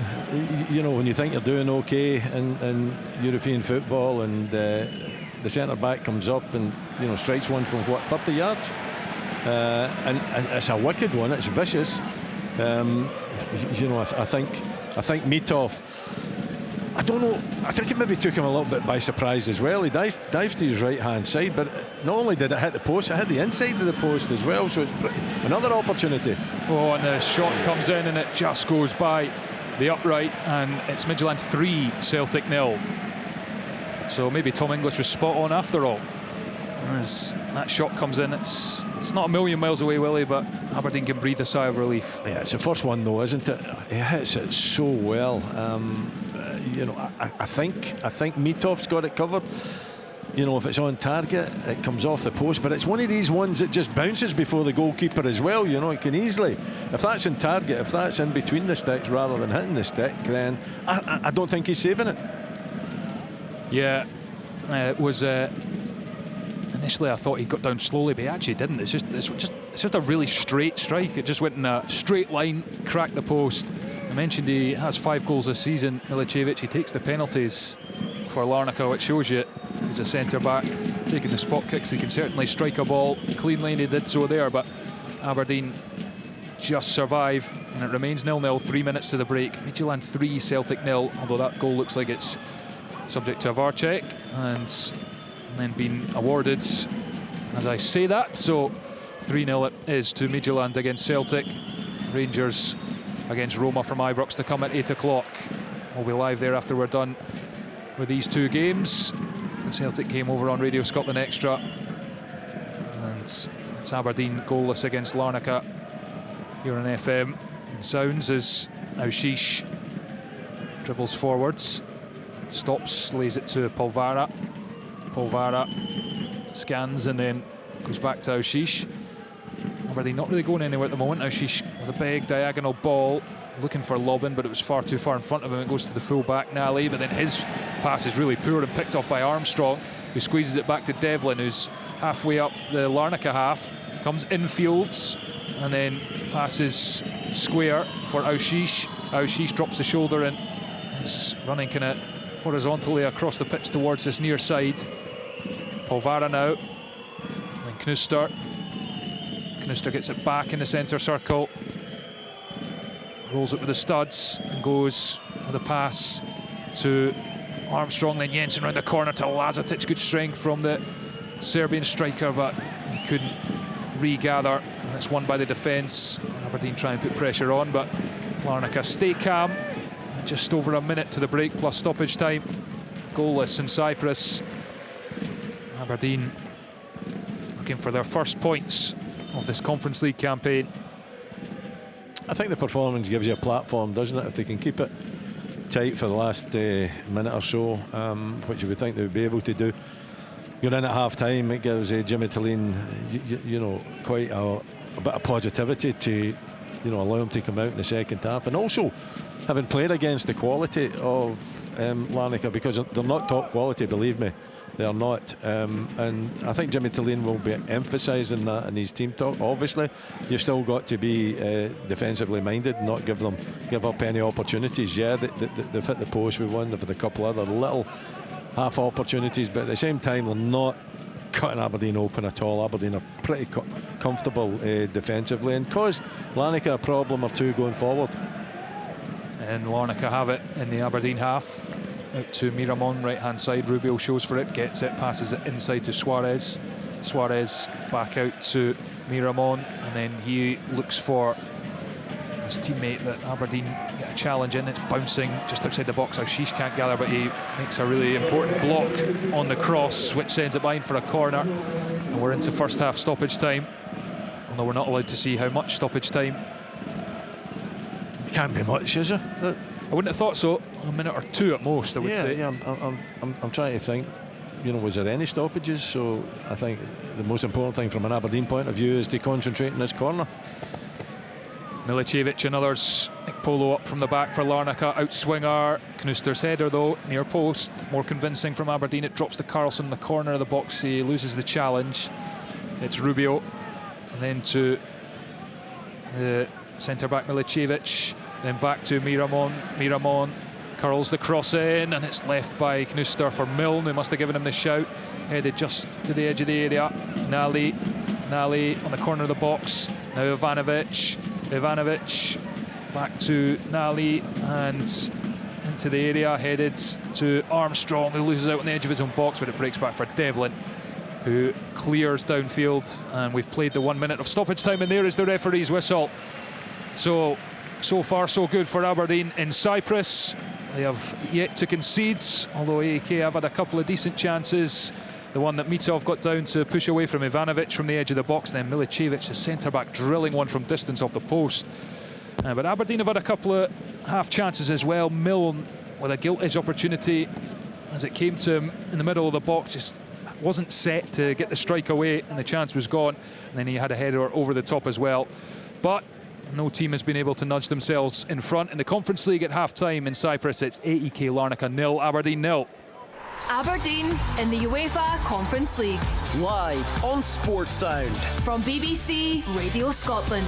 you know, when you think you're doing okay in European football, and the centre-back comes up and, you know, strikes one from, what, 30 yards? And it's a wicked one, it's vicious. You know, I think Mitov, I don't know, I think it maybe took him a little bit by surprise as well. He dives to his right-hand side, but not only did it hit the post, it hit the inside of the post as well, so it's another opportunity. Oh, and the shot comes in and it just goes by the upright, and it's Midtjylland 3, Celtic 0. So maybe Tom English was spot on after all. As that shot comes in, it's not a million miles away, Willie, but Aberdeen can breathe a sigh of relief. Yeah, it's the first one though, isn't it? He hits it so well. You know, I think Mitov's got it covered. you know, if it's on target, it comes off the post. But it's one of these ones that just bounces before the goalkeeper as well. You know, it can easily, if that's on target, if that's in between the sticks rather than hitting the stick, then I don't think he's saving it. Yeah, it was. Initially, I thought he got down slowly, but he actually didn't. It's just a really straight strike. It just went in a straight line, cracked the post. I mentioned he has 5 goals this season. Milicevic, he takes the penalties for Larnaca, which shows you he's a centre-back taking the spot kicks. He can certainly strike a ball clean lane. He did so there, but Aberdeen just survive, and it remains 0-0, 3 minutes to the break. Midtjylland 3, Celtic 0, although that goal looks like it's subject to a VAR check, and then being awarded as I say that. So 3-0 it is to Midtjylland against Celtic. Rangers against Roma from Ibrox to come at 8 o'clock. We'll be live there after we're done with these 2 games. The Celtic game over on Radio Scotland Extra, and it's Aberdeen goalless against Larnaca here on FM. And sounds as Aushish dribbles forwards, stops, lays it to Polvara. Polvara scans and then goes back to Aushish. Aberdeen not really going anywhere at the moment. Aushish with a big diagonal ball, looking for Lobben, but it was far too far in front of him. It goes to the full-back, Nally, but then his pass is really poor and picked off by Armstrong, who squeezes it back to Devlin, who's halfway up the Larnaca half, comes infields, and then passes square for Aushish. Aushish drops the shoulder and is running kind of horizontally across the pitch towards this near side. Polvara now, and Knuster. Knuster gets it back in the centre circle, rolls it with the studs and goes with a pass to Armstrong, then Jensen round the corner to Lazatic. Good strength from the Serbian striker, but he couldn't regather, and it's won by the defence. Aberdeen try and put pressure on, but Larnaca stay calm. Just over a minute to the break plus stoppage time. Goalless in Cyprus. Aberdeen looking for their first points of this Conference League campaign. I think the performance gives you a platform, doesn't it? If they can keep it tight for the last minute or so, which you would think they would be able to do. Going in at half-time, it gives Jimmy Tillene, you know, quite a bit of positivity to, you know, allow him to come out in the second half. And also, having played against the quality of Larnaca, because they're not top quality, believe me, they're not. And I think Jimmy Tillene will be emphasising that in his team talk. Obviously, you've still got to be defensively minded, not give up any opportunities. Yeah, they've hit the post with one, they've had a couple other little half opportunities, but at the same time, they're not cutting Aberdeen open at all. Aberdeen are pretty comfortable defensively and caused Larnaca a problem or two going forward. And Larnaca have it in the Aberdeen half. Out to Miramon, right hand side. Rubio shows for it, gets it, passes it inside to Suarez. Suarez back out to Miramon, and then he looks for his teammate that Aberdeen get a challenge in. It's bouncing just outside the box. Aushish can't gather, but he makes a really important block on the cross, which sends it behind for a corner. And we're into first half stoppage time, although we're not allowed to see how much stoppage time. Can't be much, is it? I wouldn't have thought so. A minute or 2 at most, I would say. Yeah, I'm trying to think. You know, was there any stoppages? So I think the most important thing from an Aberdeen point of view is to concentrate in this corner. Milicevic and others. Nick Polo up from the back for Larnaca. Outswinger. Knuster's header though, near post. More convincing from Aberdeen. It drops to Carlson in the corner of the box. He loses the challenge. It's Rubio. And then to the centre-back Milicevic. Then back to Miramon. Miramon curls the cross in, and it's left by Knuster for Milne, who must have given him the shout. Headed just to the edge of the area. Nally on the corner of the box. Now Ivanovic back to Nally and into the area, headed to Armstrong, who loses out on the edge of his own box, but it breaks back for Devlin, who clears downfield. And we've played the 1 minute of stoppage time, and there is the referee's whistle. So far so good for Aberdeen in Cyprus. They have yet to concede, although AEK have had a couple of decent chances. The one that Mitov got down to push away from Ivanovic from the edge of the box, and then Milicevic, the centre-back, drilling one from distance off the post. But Aberdeen have had a couple of half chances as well. Milne with a gilt-edge opportunity as it came to him in the middle of the box, just wasn't set to get the strike away, and the chance was gone. And then he had a header over the top as well. But no team has been able to nudge themselves in front. In the Conference League at half-time in Cyprus, it's AEK Larnaca 0, Aberdeen 0. Aberdeen in the UEFA Conference League. Live on Sports Sound. From BBC Radio Scotland.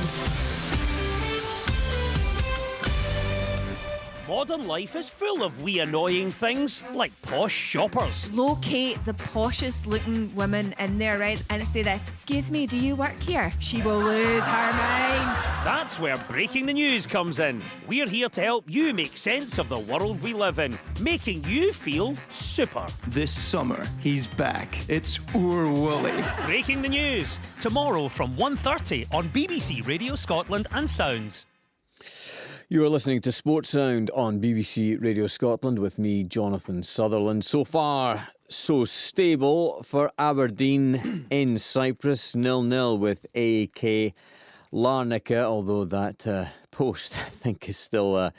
Modern life is full of wee annoying things, like posh shoppers. Locate the poshest looking woman in there, right? And say this, excuse me, do you work here? She will lose her mind. That's where breaking the news comes in. We're here to help you make sense of the world we live in, making you feel super. This summer, he's back. It's Oor Wooly. Breaking the news, tomorrow from 1:30 on BBC Radio Scotland and Sounds. You are listening to Sports Sound on BBC Radio Scotland with me, Jonathan Sutherland. So far, so stable for Aberdeen in Cyprus, 0-0 with AEK Larnaca, although that post, I think, is still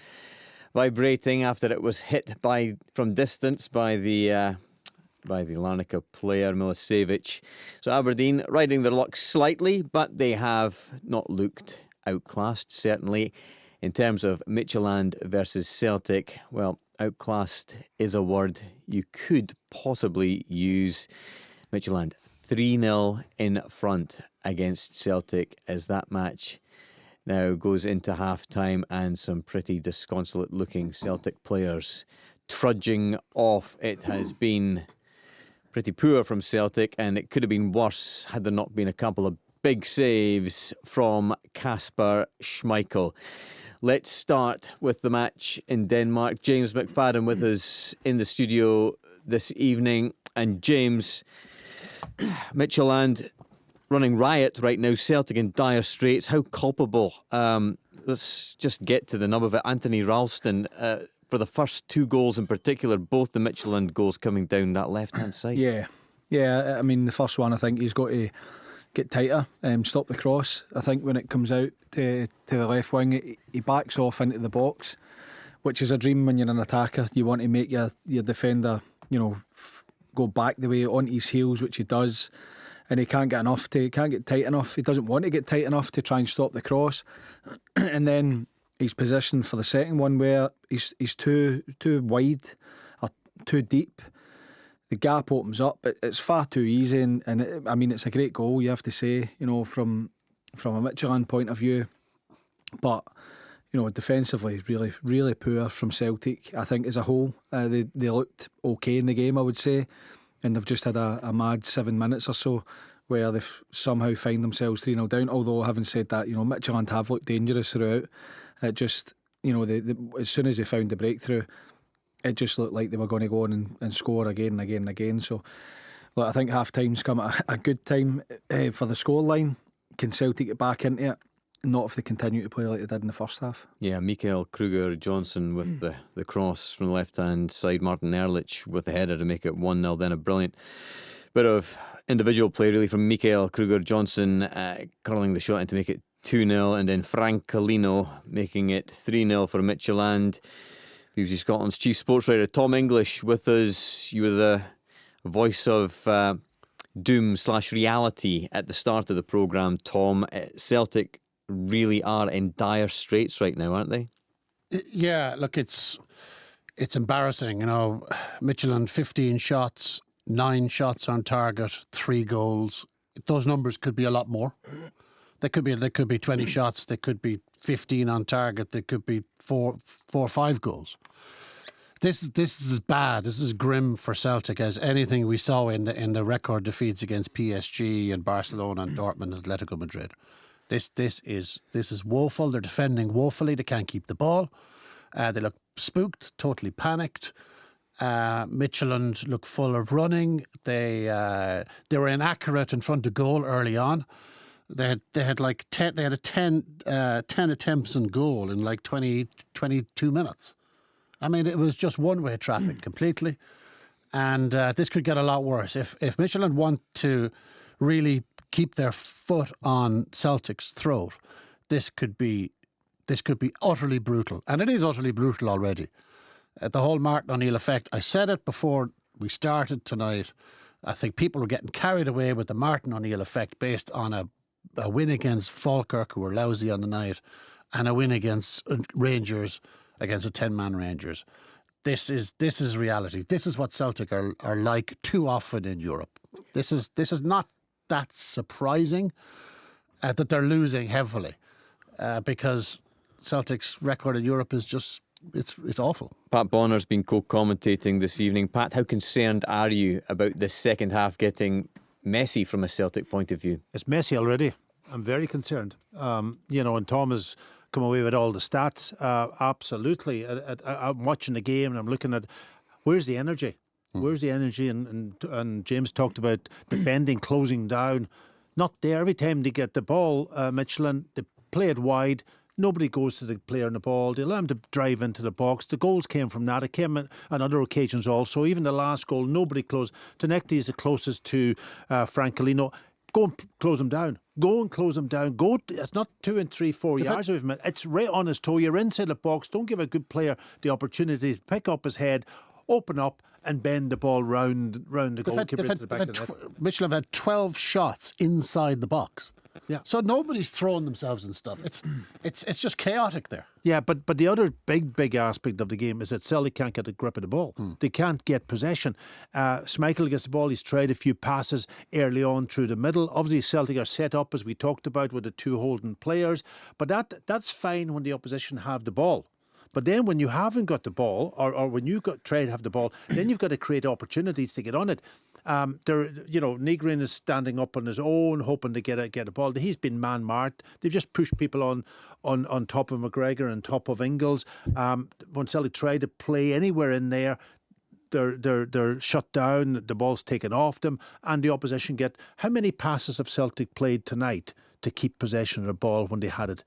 vibrating after it was hit from distance by the Larnaca player, Milicevic. So Aberdeen riding their luck slightly, but they have not looked outclassed, certainly. In terms of Midtjylland versus Celtic, well, outclassed is a word you could possibly use. Midtjylland 3-0 in front against Celtic as that match now goes into half-time, and some pretty disconsolate-looking Celtic players trudging off. It has been pretty poor from Celtic, and it could have been worse had there not been a couple of big saves from Kasper Schmeichel. Let's start with the match in Denmark. James McFadden with us in the studio this evening. And James, Midtjylland running riot right now. Celtic in dire straits. How culpable? Let's just get to the nub of it. Anthony Ralston, for the first two goals in particular, both the Midtjylland goals coming down that left-hand side. Yeah. I mean, the first one, I think he's got to get tighter, stop the cross. I think when it comes out to the left wing, he backs off into the box, which is a dream when you're an attacker. You want to make your defender, go back the way onto his heels, which he does, and he can't get tight enough. He doesn't want to get tight enough to try and stop the cross, and then he's positioned for the second one where he's too wide or too deep. The gap opens up. It's far too easy, and it's a great goal, you have to say, from a Midtjylland point of view. But defensively, really, really poor from Celtic. I think as a whole, they looked okay in the game, I would say, and they've just had a mad 7 minutes or so where they've somehow find themselves 3-0 down. Although, having said that, Midtjylland have looked dangerous throughout. It just, as soon as they found the breakthrough, it just looked like they were going to go on and score again and again and again. So, I think half-time's come at a good time for the scoreline. Can Celtic get back into it? Not if they continue to play like they did in the first half. Yeah, Mikael Kruger-Johnson with the cross from the left-hand side. Martin Ehrlich with the header to make it 1-0. Then a brilliant bit of individual play, really, from Mikael Kruger-Johnson, curling the shot in to make it 2-0. And then Francolino making it 3-0 for Midtjylland. BBC Scotland's chief sports writer Tom English with us. You were the voice of doom/reality at the start of the programme, Tom. Celtic really are in dire straits right now, aren't they? Yeah, look, it's embarrassing. Midtjylland 15 shots, 9 shots on target, 3 goals. Those numbers could be a lot more. They could be 20 shots. They could be 15 on target. They could be 4 or 5 goals. This is bad. This is grim for Celtic as anything we saw in the record defeats against PSG and Barcelona and Dortmund and Atletico Madrid. This is woeful. They're defending woefully. They can't keep the ball. They look spooked, totally panicked. Midtjylland look full of running. They were inaccurate in front of goal early on. They had 10 attempts on goal in like 22 minutes. I mean, it was just one-way traffic completely, and this could get a lot worse. If Midtjylland want to really keep their foot on Celtic's throat, this could be utterly brutal, and it is utterly brutal already. The whole Martin O'Neill effect. I said it before we started tonight. I think people were getting carried away with the Martin O'Neill effect based on a win against Falkirk, who were lousy on the night, and a win against Rangers, against a 10-man Rangers. This is reality. This is what Celtic are like too often in Europe. This is not that surprising that they're losing heavily, because Celtic's record in Europe is just it's awful. Pat Bonner's been co-commentating this evening. Pat, how concerned are you about the second half getting messy from a Celtic point of view? It's messy already. I'm very concerned. And Tom has come away with all the stats. Absolutely. I'm watching the game and I'm looking at where's the energy? Where's the energy? And James talked about defending, closing down. Not there. Every time they get the ball, Michelin, they play it wide. Nobody goes to the player on the ball. They allow him to drive into the box. The goals came from that. It came on other occasions also. Even the last goal, nobody closed. Tonekti is the closest to Francolino. Go and close him down. Go and close him down. Go. It's not 2 and 3, 4 yards away from it. It's right on his toe. You're inside the box. Don't give a good player the opportunity to pick up his head, open up, and bend the ball round the goalkeeper into the back of the net. Mitchell have had 12 shots inside the box. Yeah. So nobody's throwing themselves and stuff. It's just chaotic there. Yeah, but the other big aspect of the game is that Celtic can't get a grip of the ball. They can't get possession. Schmeichel gets the ball. He's tried a few passes early on through the middle. Obviously, Celtic are set up, as we talked about, with the two holding players. But that's fine when the opposition have the ball. But then when you haven't got the ball, or when you try to have the ball, then you've got to create opportunities to get on it. Negrin is standing up on his own, hoping to get a ball. He's been man-marked. They've just pushed people on top of McGregor and top of Ingles. When Celtic try to play anywhere in there, they're shut down. The ball's taken off them, and the opposition get. How many passes have Celtic played tonight to keep possession of the ball when they had it?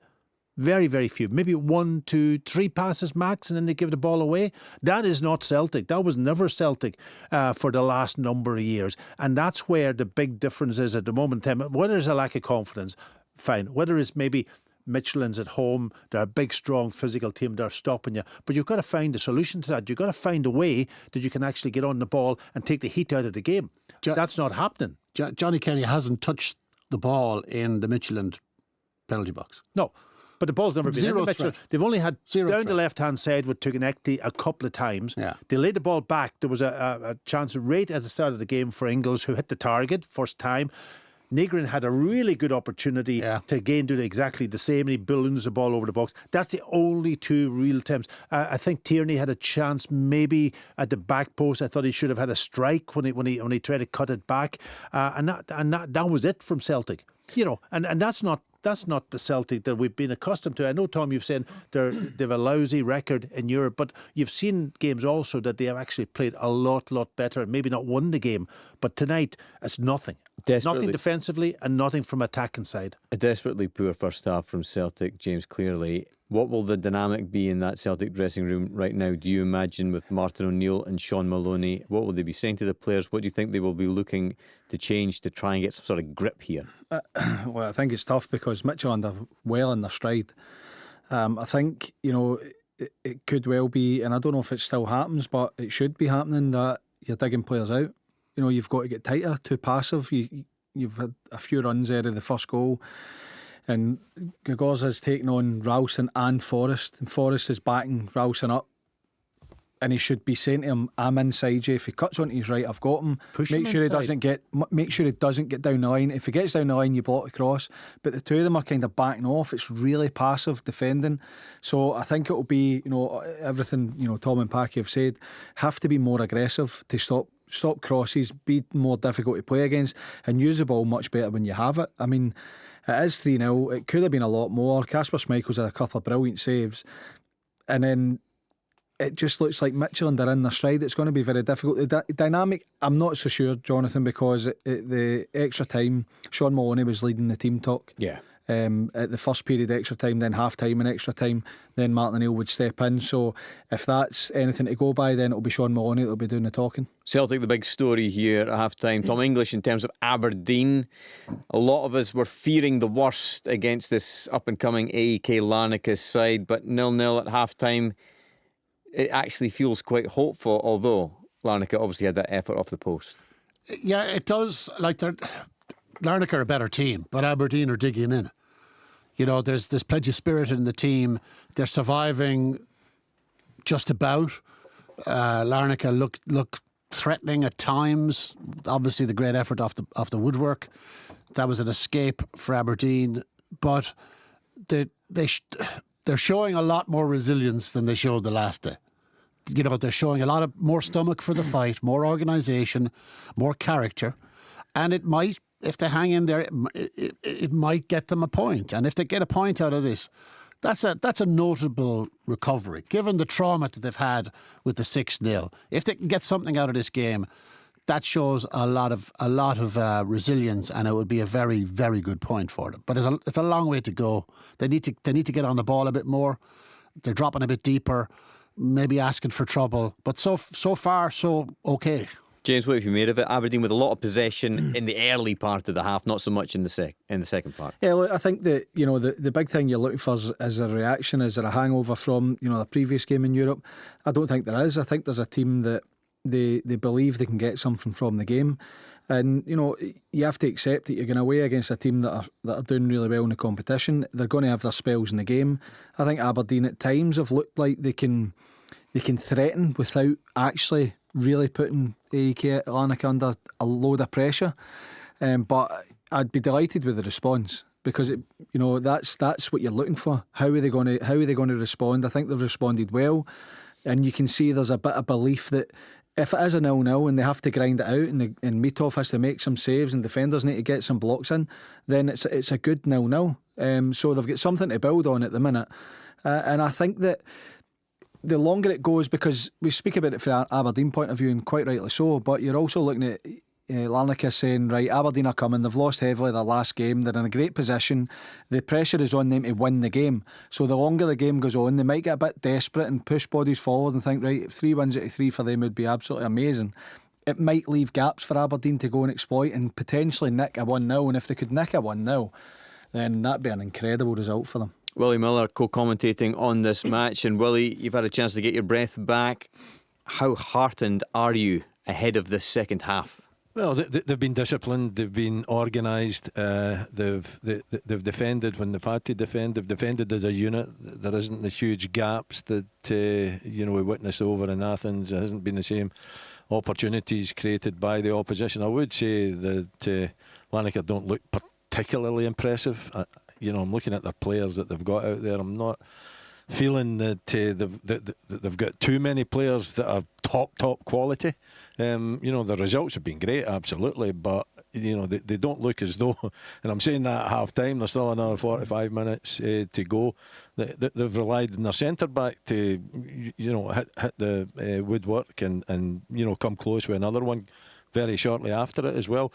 Very, very few. Maybe 1, 2, 3 passes max, and then they give the ball away. That is not Celtic. That was never Celtic for the last number of years. And that's where the big difference is at the moment in time. Whether there's a lack of confidence, fine. Whether it's maybe Michelin's at home, they're a big, strong, physical team, they're stopping you. But you've got to find a solution to that. You've got to find a way that you can actually get on the ball and take the heat out of the game. That's not happening. Johnny Kenny hasn't touched the ball in the Michelin penalty box. No. But the ball's never been in the Mitchell. They've only had down the left-hand side with Tuganekti a couple of times. Yeah. They laid the ball back. There was a chance right at the start of the game for Ingles, who hit the target first time. Negrin had a really good opportunity to again do exactly the same, and he balloons the ball over the box. That's the only two real attempts. I think Tierney had a chance maybe at the back post. I thought he should have had a strike when he tried to cut it back, and that was it from Celtic. And that's not the Celtic that we've been accustomed to. I know, Tom, you've said they've a lousy record in Europe, but you've seen games also that they have actually played a lot better and maybe not won the game. But tonight, it's nothing. Nothing defensively and nothing from attacking side. A desperately poor first half from Celtic, James, clearly. What will the dynamic be in that Celtic dressing room right now, do you imagine, with Martin O'Neill and Sean Maloney? What will they be saying to the players? What do you think they will be looking to change to try and get some sort of grip here? Well, I think it's tough because Midtjylland are well in their stride. I think, it could well be, and I don't know if it still happens, but it should be happening, that you're digging players out. You've got to get tighter, too passive. You've had a few runs out of the first goal. And Gagorza's taking on Ralston and Forrest. And Forrest is backing Ralston up. And he should be saying to him, I'm inside you. If he cuts onto his right, I've got him. Make sure he doesn't get down the line. If he gets down the line, you block the cross. But the two of them are kind of backing off. It's really passive defending. So I think it will be, everything, Tom and Packy have said, have to be more aggressive to stop crosses, be more difficult to play against, and use the ball much better when you have it. I mean, it is 3-0. It could have been a lot more. Kasper Schmeichel's had a couple of brilliant saves. And then it just looks like Midtjylland are in their stride. It's going to be very difficult. The dynamic, I'm not so sure, Jonathan, because at the extra time, Sean Maloney was leading the team talk. Yeah. At the first period extra time, then half time and extra time, then Martin O'Neill would step in. So if that's anything to go by, then it'll be Sean Maloney that'll be doing the talking. Celtic, the big story here at half time. Tom English, in terms of Aberdeen, a lot of us were fearing the worst against this up and coming AEK Larnaca side, but 0-0 at half time. It actually feels quite hopeful, although Larnaca obviously had that effort off the post. Yeah, it does. Like, Larnaca are a better team, but Aberdeen are digging in. You know, there's plenty of spirit in the team. They're surviving just about. Larnaca look threatening at times. Obviously, the great effort off the woodwork. That was an escape for Aberdeen, but they're showing a lot more resilience than they showed the last day. You know, they're showing a lot of more stomach for the fight, more organisation, more character, and it might, if they hang in there, it might get them a point. And if they get a point out of this, that's a notable recovery, given the trauma that they've had with the 6-0. If they can get something out of this game, that shows a lot of resilience, and it would be a very, very good point for them. But it's a long way to go. They need to get on the ball a bit more. They're dropping a bit deeper, maybe asking for trouble. But so far, so okay. James, what have you made of it? Aberdeen with a lot of possession in the early part of the half, not so much in the second part. Yeah, look, I think that, you know, the big thing you're looking for is a reaction. Is there a hangover from, you know, the previous game in Europe? I don't think there is. I think there's a team that they believe they can get something from the game, and you know, you have to accept that you're going away against a team that are doing really well in the competition. They're going to have their spells in the game. I think Aberdeen at times have looked like they can threaten without actually really putting AEK Larnaca under a load of pressure. But I'd be delighted with the response, because you know, that's what you're looking for. How are they going to respond? I think they've responded well, and you can see there's a bit of belief that if it is a 0-0 and they have to grind it out, and Mitov has to make some saves and defenders need to get some blocks in, then it's a good 0-0. So they've got something to build on at the minute, and I think that the longer it goes, because we speak about it from an Aberdeen point of view, and quite rightly so, but you're also looking at Larnaca saying, right, Aberdeen are coming, they've lost heavily their last game, they're in a great position, the pressure is on them to win the game. So the longer the game goes on, they might get a bit desperate and push bodies forward and think, right, 3 wins out of 3 for them would be absolutely amazing. It might leave gaps for Aberdeen to go and exploit and potentially nick a 1-0, and if they could nick a 1-0, then that'd be an incredible result for them. Willie Miller co-commentating on this match, and Willie, you've had a chance to get your breath back. How heartened are you ahead of this second half? Well, they've been disciplined, they've been organised, they've defended when they've had to defend. They've defended as a unit. There isn't the huge gaps that you know, we witnessed over in Athens. There hasn't been the same opportunities created by the opposition. I would say that Larnaca don't look particularly impressive. You know, I'm looking at their players that they've got out there. I'm not feeling that they've got too many players that are top quality. You know, the results have been great, absolutely, but you know, they don't look as though, and I'm saying that at half time, there's still another 45 minutes to go. They've relied on their centre back to, you know, hit the woodwork and you know, come close with another one very shortly after it as well.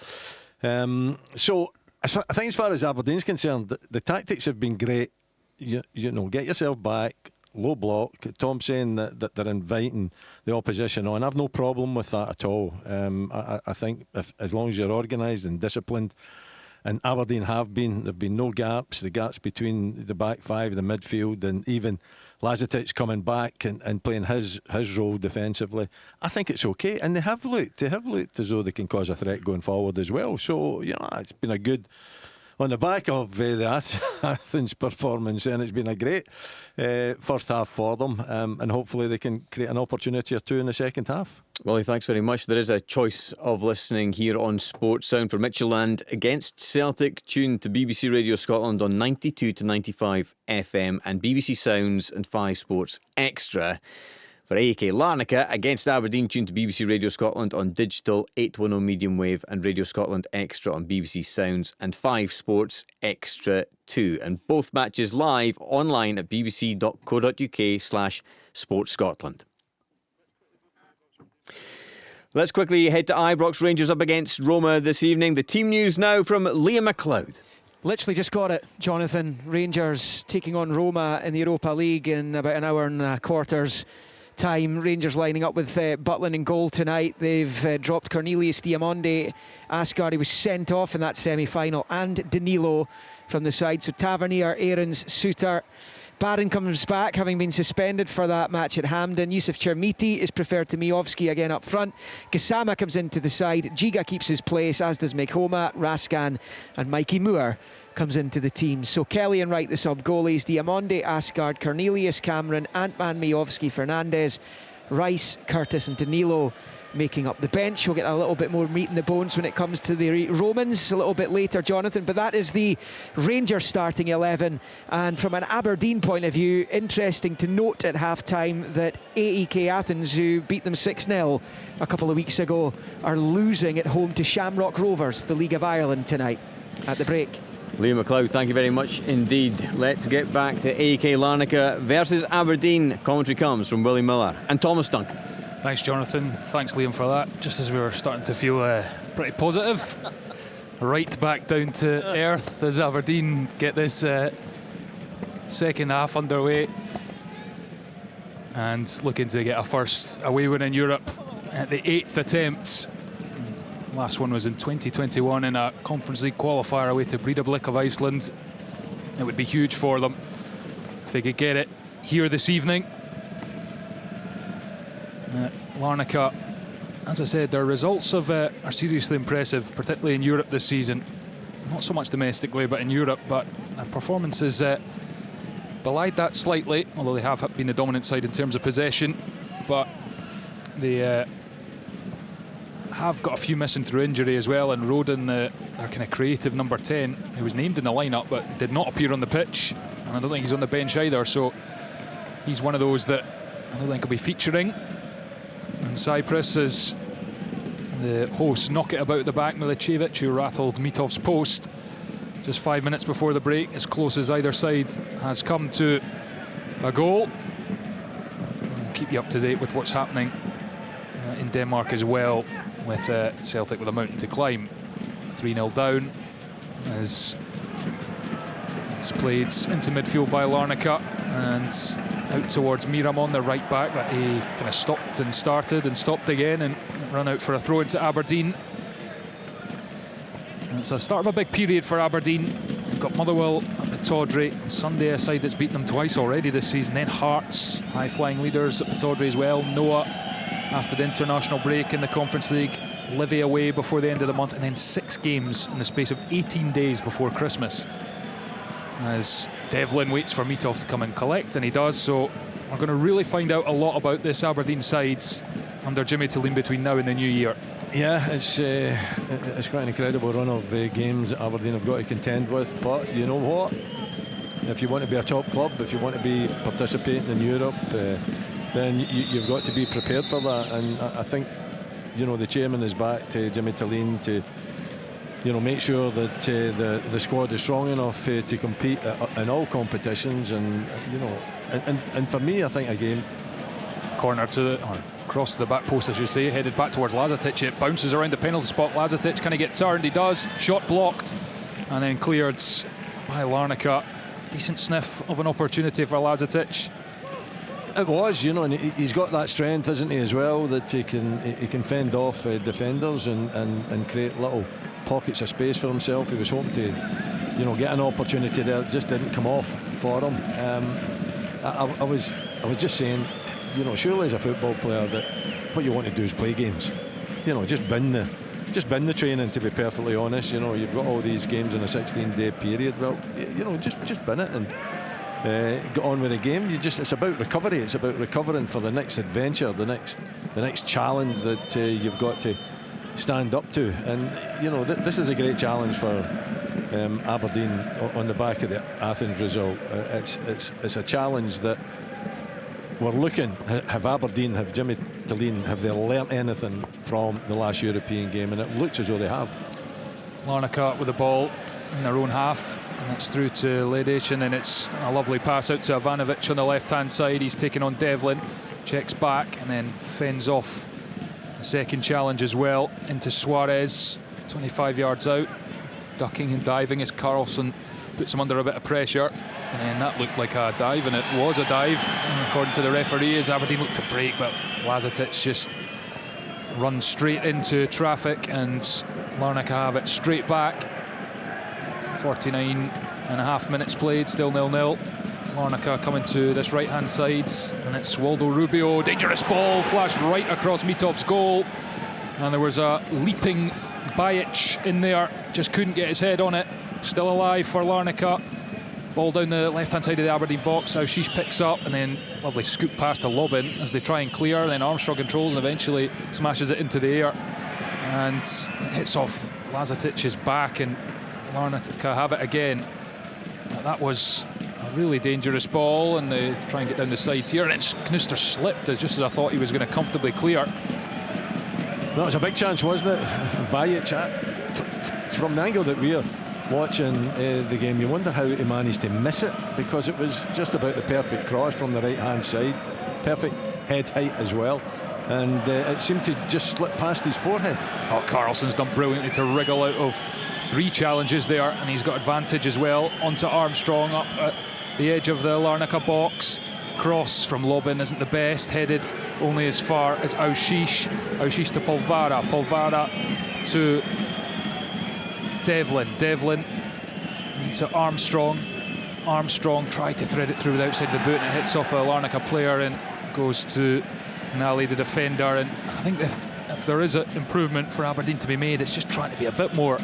So I think as far as Aberdeen's concerned, the tactics have been great. You know, get yourself back, low block. Tom's saying that they're inviting the opposition on. I've no problem with that at all. I think as long as you're organised and disciplined, and Aberdeen have been, there've been no gaps. The gaps between the back five, the midfield, and even Lazetic coming back and playing his role defensively, I think it's okay. And they have looked as though they can cause a threat going forward as well. So, you know, it's been a good, on the back of the Athens performance, and it's been a great first half for them, and hopefully they can create an opportunity or two in the second half. Willie, thanks very much. There is a choice of listening here on Sports Sound for Midtjylland against Celtic, tuned to BBC Radio Scotland on 92 to 95 FM and BBC Sounds and 5 Sports Extra. For AEK Larnaca against Aberdeen, tuned to BBC Radio Scotland on digital 810 medium wave and Radio Scotland Extra on BBC Sounds and 5 Sports Extra 2. And both matches live online at bbc.co.uk/sportscotland. Let's quickly head to Ibrox. Rangers up against Roma this evening. The team news now from Liam MacLeod. Literally just got it, Jonathan. Rangers taking on Roma in the Europa League in about an hour and a quarter's time. Rangers lining up with Butland in goal tonight. They've dropped Cornelius Diamonde. Asghari was sent off in that semi-final, and Danilo from the side. So Tavernier, Aarons, Suter, Barron comes back, having been suspended for that match at Hampden. Yusuf Chermiti is preferred to Miovski again up front. Gassama comes into the side. Giga keeps his place, as does Mekhoma, Raskan and Mikey Moore comes into the team. So Kelly and Wright the sub-goalies. Diamonde, Asgard, Cornelius, Cameron, Antman, Miovski, Fernandez, Rice, Curtis and Danilo making up the bench. We'll get a little bit more meat in the bones when it comes to the Romans a little bit later, Jonathan, but that is the Rangers starting 11. And from an Aberdeen point of view, interesting to note at half-time that AEK Athens, who beat them 6-0 a couple of weeks ago, are losing at home to Shamrock Rovers of the League of Ireland tonight at the break. Liam McLeod, thank you very much indeed. Let's get back to AEK Larnaca versus Aberdeen. Commentary comes from Willie Miller and Thomas Duncan. Thanks, Jonathan. Thanks, Liam, for that. Just as we were starting to feel pretty positive, right back down to earth as Aberdeen get this second half underway and looking to get a first away win in Europe at the 8th attempt. Last one was in 2021 in a Conference League qualifier away to Breidablik of Iceland. It would be huge for them if they could get it here this evening. Larnaca, as I said, their results are seriously impressive, particularly in Europe this season. Not so much domestically, but in Europe. But their performances belied that slightly, although they have been the dominant side in terms of possession. But they have got a few missing through injury as well. And Roden, their kind of creative number 10, who was named in the lineup but did not appear on the pitch, and I don't think he's on the bench either. So he's one of those that I don't think will be featuring. And Cyprus, as the hosts knock it about the back, Milicevic, who rattled Mitov's post just 5 minutes before the break, as close as either side has come to a goal. I'll keep you up to date with what's happening in Denmark as well, with Celtic with a mountain to climb. 3-0 down as it's played into midfield by Larnaca and out towards Miramon, the right back, that he kind of stopped and started and stopped again and run out for a throw into Aberdeen. And it's a start of a big period for Aberdeen. They've got Motherwell at Pittodrie on Sunday, a side that's beaten them twice already this season. Then Hearts, high-flying leaders at Pittodrie as well. Noah, after the international break in the Conference League. Livy away before the end of the month, and then 6 games in the space of 18 days before Christmas, as Devlin waits for Mitov to come and collect, and he does. So we're going to really find out a lot about this Aberdeen side under Jimmy Tulin between now and the new year. Yeah, it's quite an incredible run of games that Aberdeen have got to contend with. But you know what? If you want to be a top club, if you want to be participating in Europe, then you've got to be prepared for that. And I think, you know, the chairman is back to Jimmy Tulin to, you know, make sure that the squad is strong enough to compete in all competitions. And you know, and for me, I think a game corner to the, or cross to the back post, as you say, headed back towards Lazatic. It bounces around the penalty spot. Lazatic, can he get turned? He does. Shot blocked and then cleared by Larnaca. Decent sniff of an opportunity for Lazatic. It was, you know, and he's got that strength, isn't he, as well, that he can fend off defenders and create little pockets of space for himself. He was hoping to, you know, get an opportunity there. It just didn't come off for him. I was just saying, you know, surely as a football player, that what you want to do is play games. You know, just bin the training, to be perfectly honest. You know, you've got all these games in a 16-day period. Well, you know, just bin it and get on with the game. It's about recovery. It's about recovering for the next adventure, the next challenge that you've got to stand up to. And you know, this is a great challenge for Aberdeen on the back of the Athens result. It's a challenge that we're looking. Have Aberdeen, have Jimmy Tulin, have they learnt anything from the last European game? And it looks as though they have. Larnaca with the ball in their own half, and it's through to Ledic, and then it's a lovely pass out to Ivanovic on the left-hand side. He's taken on Devlin, checks back, and then fends off a second challenge as well into Suarez, 25 yards out, ducking and diving as Carlson puts him under a bit of pressure, and then that looked like a dive, and it was a dive according to the referee, as Aberdeen looked to break, but Lazatic just runs straight into traffic, and Larnaca have it straight back. 49.5 minutes played, still 0-0. Larnaca coming to this right-hand side, and it's Waldo Rubio. Dangerous ball, flashed right across Mitov's goal. And there was a leaping Bajic in there, just couldn't get his head on it. Still alive for Larnaca. Ball down the left-hand side of the Aberdeen box. Auchiche picks up, and then lovely scoop pass to Lobin as they try and clear. Then Armstrong controls and eventually smashes it into the air and hits off Lazatic's back, and Larnaca have it again. That was a really dangerous ball, and they try and get down the sides here, and then Knuster slipped just as I thought he was going to comfortably clear. That was a big chance, wasn't it? Bajic, from the angle that we're watching the game, you wonder how he managed to miss it, because it was just about the perfect cross from the right-hand side, perfect head height as well, and it seemed to just slip past his forehead. Oh, Carlson's done brilliantly to wriggle out of 3 challenges there, and he's got advantage as well. Onto Armstrong up at the edge of the Larnaca box. Cross from Lobin isn't the best, headed only as far as Auchiche. Auchiche to Polvara. Polvara to Devlin. Devlin into Armstrong. Armstrong tried to thread it through the outside of the boot, and it hits off a Larnaca player and goes to Nally, the defender. And I think if there is an improvement for Aberdeen to be made, it's just trying to be a bit more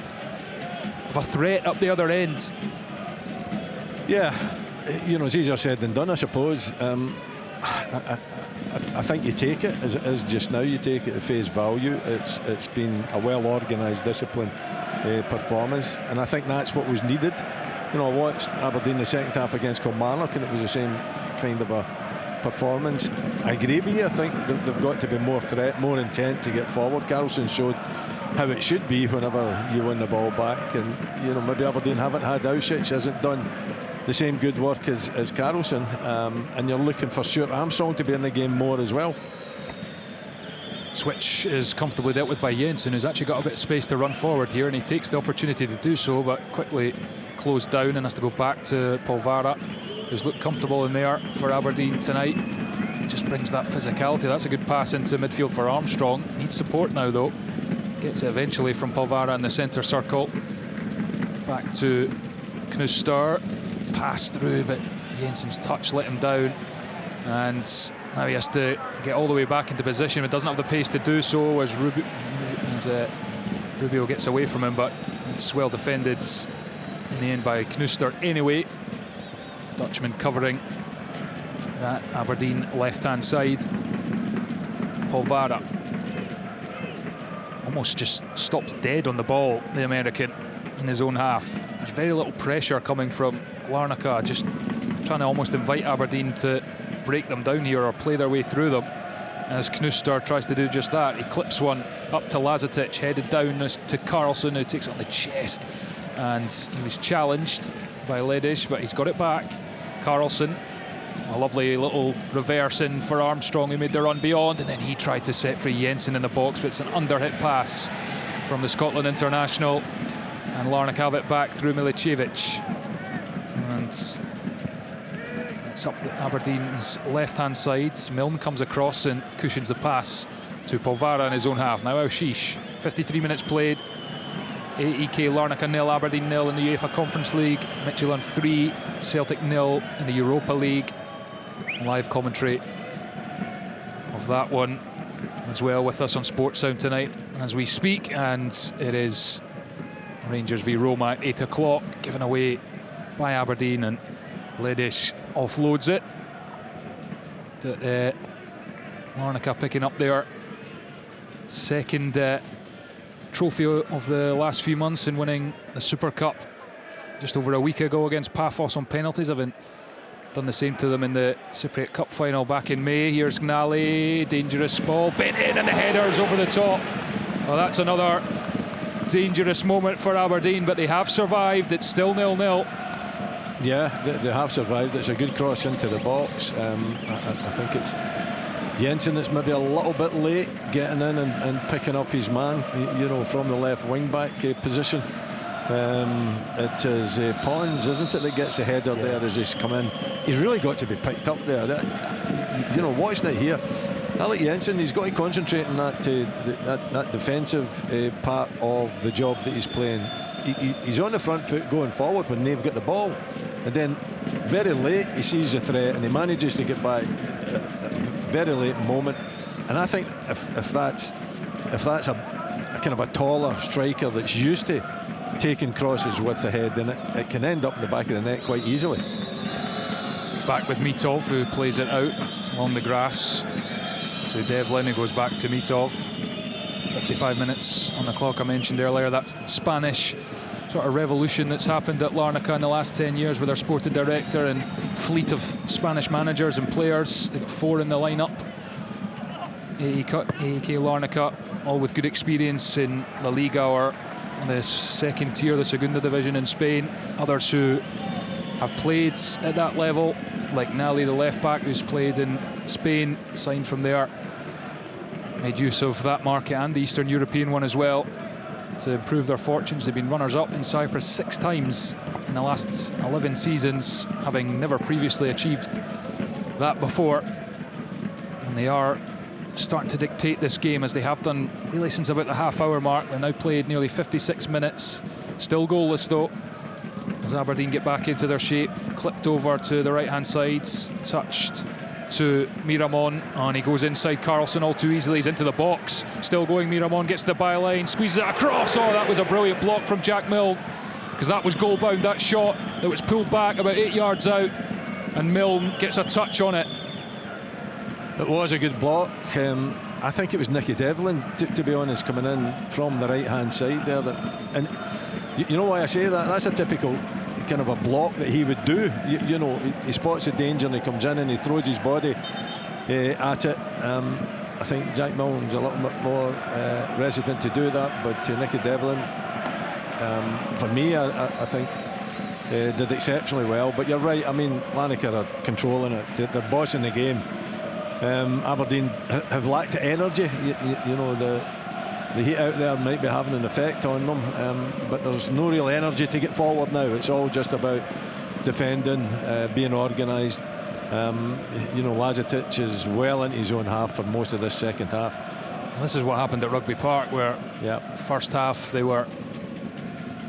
of a threat up the other end. Yeah, you know, it's easier said than done, I suppose. I think you take it as it is just now. You take it at face value. It's been a well-organised, disciplined performance, and I think that's what was needed. You know, I watched Aberdeen the second half against Kilmarnock, and it was the same kind of a performance. I agree with you. I think they've got to be more threat, more intent to get forward. Carlson showed how it should be whenever you win the ball back, and you know, maybe Aberdeen haven't had Auchiche, hasn't done the same good work as Carlson, and you're looking for Stuart Armstrong to be in the game more as well. Switch is comfortably dealt with by Jensen, who's actually got a bit of space to run forward here, and he takes the opportunity to do so, but quickly closed down and has to go back to Polvara, who's looked comfortable in there for Aberdeen tonight. Just brings that physicality. That's a good pass into midfield for Armstrong. Needs support now though. Gets it eventually from Polvara in the centre circle. Back to Knuster. Pass through, but Jensen's touch let him down, and now he has to get all the way back into position, but doesn't have the pace to do so as Rubio gets away from him, but it's well defended in the end by Knuster anyway. Dutchman covering that Aberdeen left-hand side. Polvara almost just stops dead on the ball, the American, in his own half. There's very little pressure coming from Larnaca, just trying to almost invite Aberdeen to break them down here or play their way through them. As Knuster tries to do just that, he clips one up to Lazatic, headed down to Carlson, who takes it on the chest, and he was challenged by Ledish, but he's got it back. Carlson, a lovely little reverse in for Armstrong, who made the run beyond, and then he tried to set free Jensen in the box, but it's an underhit pass from the Scotland international, and Larnaca have it back through Milicevic, and it's up Aberdeen's left-hand side. Milne comes across and cushions the pass to Polvara in his own half. Now Auchiche, 53 minutes played. AEK Larnaca 0, Aberdeen 0 in the UEFA Conference League. Midtjylland 3, Celtic 0 in the Europa League. Live commentary of that one as well with us on Sports Sound tonight as we speak, and it is Rangers v Roma at 8 o'clock, given away by Aberdeen, and Ledish offloads it. Larnaca picking up their second trophy of the last few months in winning the Super Cup just over a week ago against Paphos on penalties, having done the same to them in the Cypriot Cup final back in May. Here's Gnali, dangerous ball, bent in, and the header's over the top. Well, that's another dangerous moment for Aberdeen, but they have survived. It's still 0-0. Yeah, they have survived. It's a good cross into the box. I think it's Jensen that's maybe a little bit late getting in and picking up his man, you know, from the left wing back position. It is Pons, isn't it, that gets the header there as he's come in. He's really got to be picked up there. You know, watching it here, Alec Jensen, he's got to concentrate on that defensive part of the job that he's playing. He's on the front foot going forward when they've got the ball, and then very late he sees the threat and he manages to get back at a very late moment. And I think if that's a kind of a taller striker that's used to taking crosses with the head, then it can end up in the back of the net quite easily. Back with Mitov, who plays it out along the grass to Devlin, who goes back to Mitov. 55 minutes on the clock I mentioned earlier. That's Spanish sort of revolution that's happened at Larnaca in the last 10 years with their sporting director and fleet of Spanish managers and players. They've got 4 in the lineup. AEK Larnaca, all with good experience in La Liga or the second tier, the Segunda division in Spain. Others who have played at that level, like Nally, the left back, who's played in Spain, signed from there. Made use of that market and the Eastern European one as well to improve their fortunes. They've been runners-up in Cyprus 6 times in the last 11 seasons, having never previously achieved that before. And they are starting to dictate this game, as they have done really since about the half-hour mark. They've now played nearly 56 minutes, still goalless though, as Aberdeen get back into their shape. Clipped over to the right-hand side, touched to Miramon, and he goes inside Carlson all too easily. He's into the box, still going. Miramon gets to the byline, squeezes it across. Oh, that was a brilliant block from Jack Milne, because that was goal bound, that shot. It was pulled back about 8 yards out, and Milne gets a touch on it. It was a good block. I think it was Nicky Devlin, to be honest, coming in from the right-hand side there. And you know why I say that? That's a typical kind of a block that he would do. You know, he spots the danger and he comes in and he throws his body at it. I think Jack Milne's a little bit more resident to do that, but Nicky Devlin, for me, I think did exceptionally well. But you're right, I mean, Larnaca are controlling it. They're bossing the game. Aberdeen have lacked energy. You know, the heat out there might be having an effect on them, but there's no real energy to get forward now. It's all just about defending, being organised. You know, Lazatic is well into his own half for most of this second half. This is what happened at Rugby Park, where first half they were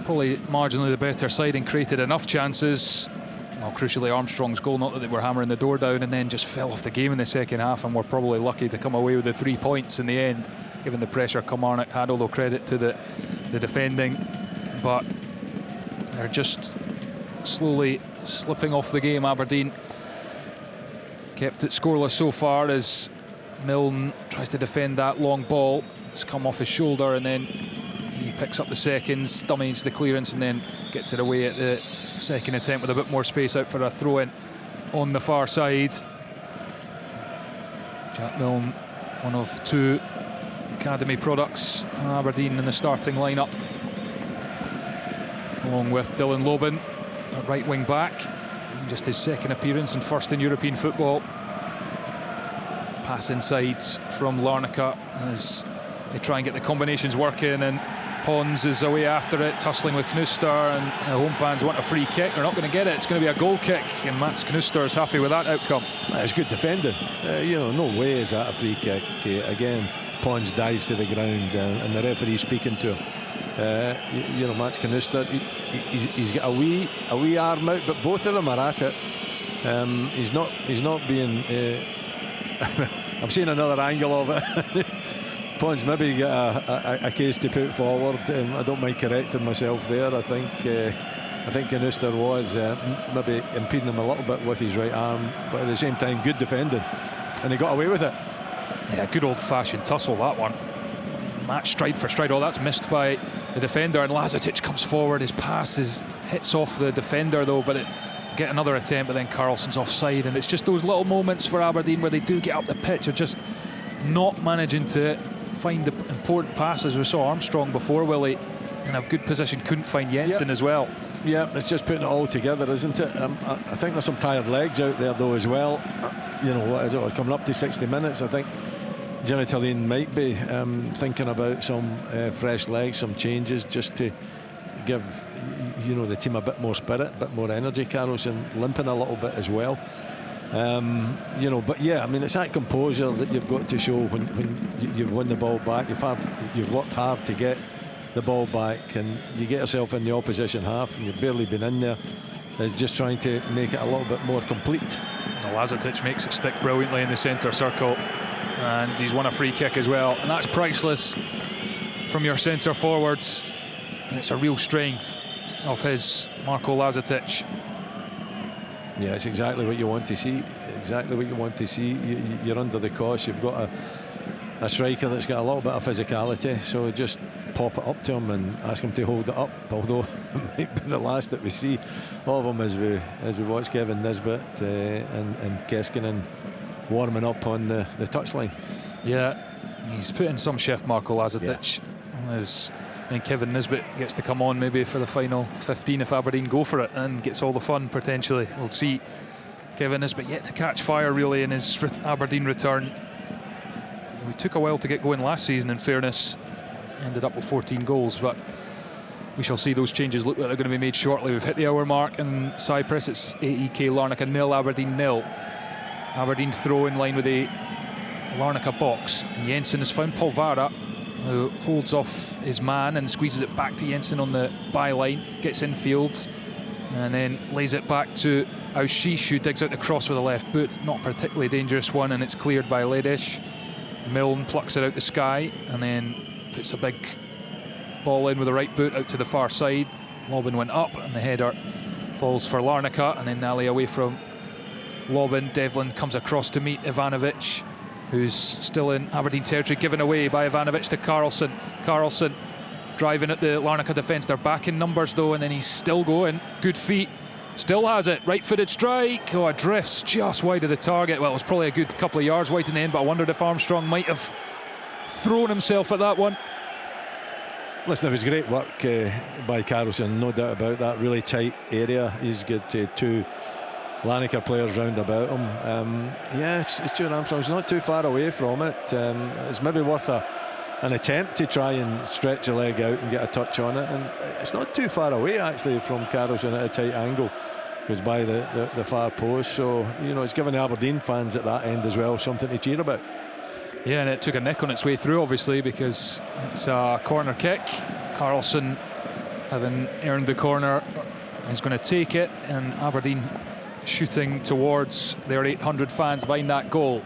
probably marginally the better side and created enough chances. Well, crucially Armstrong's goal, not that they were hammering the door down, and then just fell off the game in the second half, and were probably lucky to come away with the 3 points in the end, given the pressure Kilmarnock had, although credit to the defending. But they're just slowly slipping off the game, Aberdeen. Kept it scoreless so far as Milne tries to defend that long ball. It's come off his shoulder, and then he picks up the seconds, dummies the clearance, and then gets it away at the second attempt with a bit more space out for a throw-in on the far side. Jack Milne, one of 2 academy products, Aberdeen in the starting lineup, along with Dylan Lobban at right wing back. Just his second appearance and first in European football. Pass inside from Larnaca as they try and get the combinations working, and Pons is away after it, tussling with Knuster, and the home fans want a free kick. They're not going to get it. It's going to be a goal kick, and Mats Knuster is happy with that outcome. It's good defending. You know, no way is that a free kick. Again, Pons dives to the ground, and the referee speaking to him. You know, Mats Knuster, he's got a wee arm out, but both of them are at it. He's not being. I'm seeing another angle of it. Pons maybe got a case to put forward. I don't mind correcting myself there. I think Knuster was maybe impeding him a little bit with his right arm, but at the same time, good defending, and he got away with it. Yeah, good old-fashioned tussle, that one. Match stride for stride. Oh, that's missed by the defender, and Lazatic comes forward. His pass hits off the defender though, but get another attempt, but then Carlson's offside, and it's just those little moments for Aberdeen where they do get up the pitch, are just not managing to find the important passes. We saw Armstrong before, Willie, in a good position, couldn't find Jensen as well. Yeah, it's just putting it all together, isn't it? I think there's some tired legs out there though as well. You know, what is it? We're coming up to 60 minutes. I think Jimmy Tillane might be thinking about some fresh legs, some changes, just to give, you know, the team a bit more spirit, a bit more energy. Carlson limping a little bit as well. You know, but yeah, I mean, it's that composure that you've got to show when you've won the ball back. You've worked hard to get the ball back, and you get yourself in the opposition half, and you've barely been in there. is just trying to make it a little bit more complete. Lazatic makes it stick brilliantly in the centre circle, and he's won a free kick as well, and that's priceless from your centre forwards. And it's a real strength of his, Marko Lazatic. Yeah, it's exactly what you want to see. Exactly what you want to see. You're under the cosh. You've got a striker that's got a little bit of physicality, so just pop it up to him and ask him to hold it up. Although it might be the last that we see of him as we watch Kevin Nisbet and Keskinen warming up on the touchline. Yeah, he's put in some shift, Marko Lazatic. And Kevin Nisbet gets to come on maybe for the final 15 if Aberdeen go for it, and gets all the fun potentially. We'll see. Kevin Nisbet yet to catch fire really in his Aberdeen return. We took a while to get going last season, in fairness. Ended up with 14 goals, but we shall see. Those changes look like they're going to be made shortly. We've hit the hour mark in Cyprus. It's AEK Larnaca 0, Aberdeen 0. Aberdeen throw in line with a Larnaca box, and Jensen has found Paul Vara, who holds off his man and squeezes it back to Jensen on the byline, gets infield and then lays it back to Aushish, who digs out the cross with a left boot. Not a particularly dangerous one, and it's cleared by Ledish. Milne plucks it out the sky and then puts a big ball in with the right boot out to the far side. Lobben went up and the header falls for Larnaca, and then Nally away from Lobben. Devlin comes across to meet Ivanovic, who's still in Aberdeen territory, given away by Ivanovic to Carlson. Carlson driving at the Larnaca defence. They're back in numbers though, and then he's still going. Good feet, still has it. Right-footed strike. Oh, it drifts just wide of the target. Well, it was probably a good couple of yards wide in the end, but I wondered if Armstrong might have thrown himself at that one. Listen, it was great work by Carlson, no doubt about that. Really tight area. He's got two Larnaca players round about him. Yes, Stuart Armstrong's not too far away from it. It's maybe worth an attempt to try and stretch a leg out and get a touch on it, and it's not too far away actually from Carlson at a tight angle. Goes by the far post, so you know it's given the Aberdeen fans at that end as well something to cheer about. Yeah, and it took a nick on its way through, obviously, because it's a corner kick. Carlson, having earned the corner, is going to take it, and Aberdeen shooting towards their 800 fans behind that goal.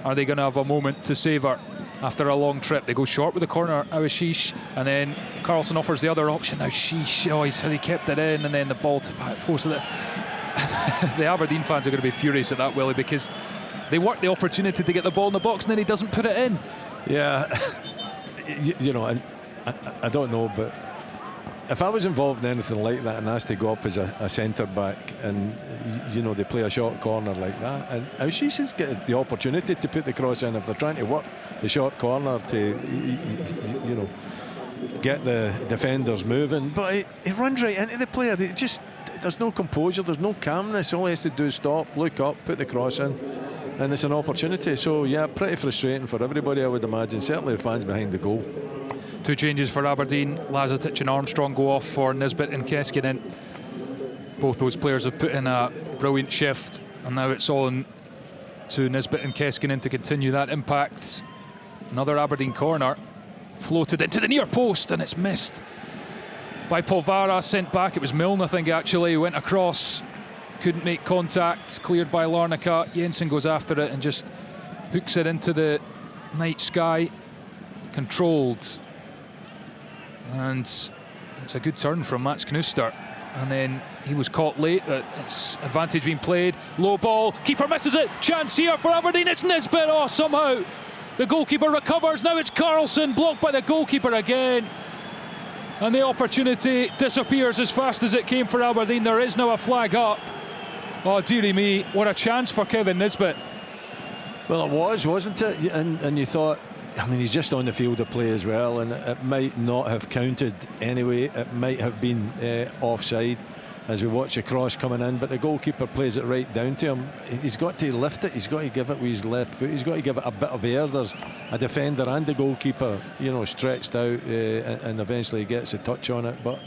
Are they going to have a moment to savour after a long trip? They go short with the corner, Aushish, and then Carlson offers the other option. Aushish, oh, he kept it in, and then the ball to back post. The Aberdeen fans are going to be furious at that, Willie, because they worked the opportunity to get the ball in the box and then he doesn't put it in. Yeah, you know, I don't know, but if I was involved in anything like that and asked to go up as a centre back, and you know they play a short corner like that, and Aushish has got the opportunity to put the cross in if they're trying to work the short corner to you know get the defenders moving, but he runs right into the player. There's no composure, there's no calmness. All he has to do is stop, look up, put the cross in, and it's an opportunity. So yeah, pretty frustrating for everybody, I would imagine, certainly the fans behind the goal. Two changes for Aberdeen. Lazatic and Armstrong go off for Nisbet and Keskinen. Both those players have put in a brilliant shift, and now it's on to Nisbet and Keskinen to continue that impact. Another Aberdeen corner floated into the near post, and it's missed by Paul Vara. Sent back, it was Milne, I think, actually, who went across, couldn't make contact, cleared by Larnaca. Jensen goes after it and just hooks it into the night sky, controlled, and it's a good turn from Mats Knuster, and then he was caught late, but it's advantage being played. Low ball, keeper misses it, chance here for Aberdeen. It's Nisbet. Oh, somehow the goalkeeper recovers. Now it's Carlson, blocked by the goalkeeper again, and the opportunity disappears as fast as it came for Aberdeen. There is now a flag up. Oh dearie me, what a chance for Kevin Nisbet. Well, it was, wasn't it? And you thought, I mean, he's just on the field of play as well, and it might not have counted anyway. It might have been offside as we watch the cross coming in, but the goalkeeper plays it right down to him. He's got to lift it, he's got to give it with his left foot, he's got to give it a bit of air. There's a defender and the goalkeeper, you know, stretched out, and eventually gets a touch on it. But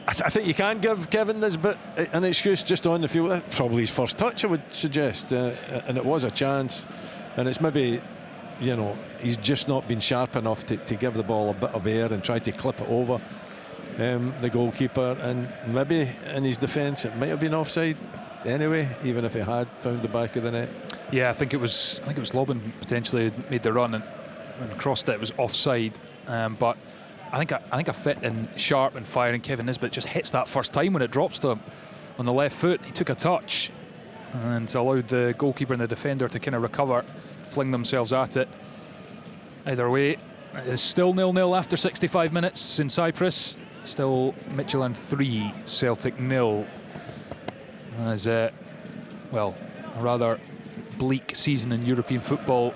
I think you can give Kevin Nisbet an excuse just on the field. Probably his first touch, I would suggest, and it was a chance, and it's maybe, you know, he's just not been sharp enough to give the ball a bit of air and try to clip it over. the goalkeeper, and maybe in his defence it might have been offside anyway, even if he had found the back of the net. Yeah, I think it was Lobban potentially made the run and crossed it. It was offside, but I think a fit and sharp and firing Kevin Nisbet just hits that first time when it drops to him on the left foot. He took a touch and allowed the goalkeeper and the defender to kind of recover, fling themselves at it. Either way, it's still 0-0 after 65 minutes in Cyprus. Still Midtjylland 3, Celtic 0. As well, a rather bleak season in European football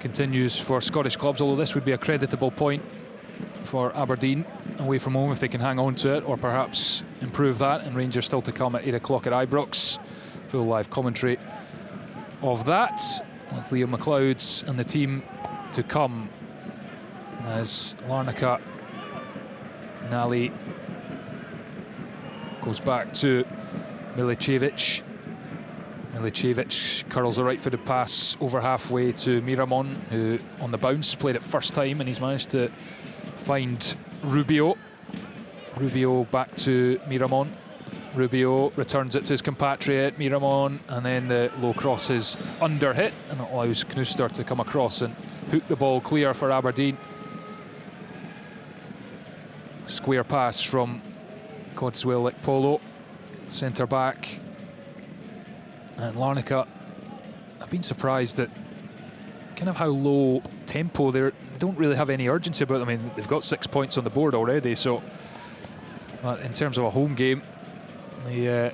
continues for Scottish clubs, although this would be a creditable point for Aberdeen away from home if they can hang on to it, or perhaps improve that. And Rangers still to come at 8 o'clock at Ibrox. Full live commentary of that with Liam McLeod and the team to come as Larnaca Nali goes back to Milicevic. Milicevic curls a right-footed pass over halfway to Miramon, who on the bounce played it first time, and he's managed to find Rubio. Rubio back to Miramon. Rubio returns it to his compatriot Miramon, and then the low cross is under hit, and it allows Knuster to come across and hook the ball clear for Aberdeen. Square pass from Codswell Polo, centre back. And Larnaca, I've been surprised at kind of how low tempo they don't really have any urgency about them. I mean, they've got 6 points on the board already, so but in terms of a home game, they are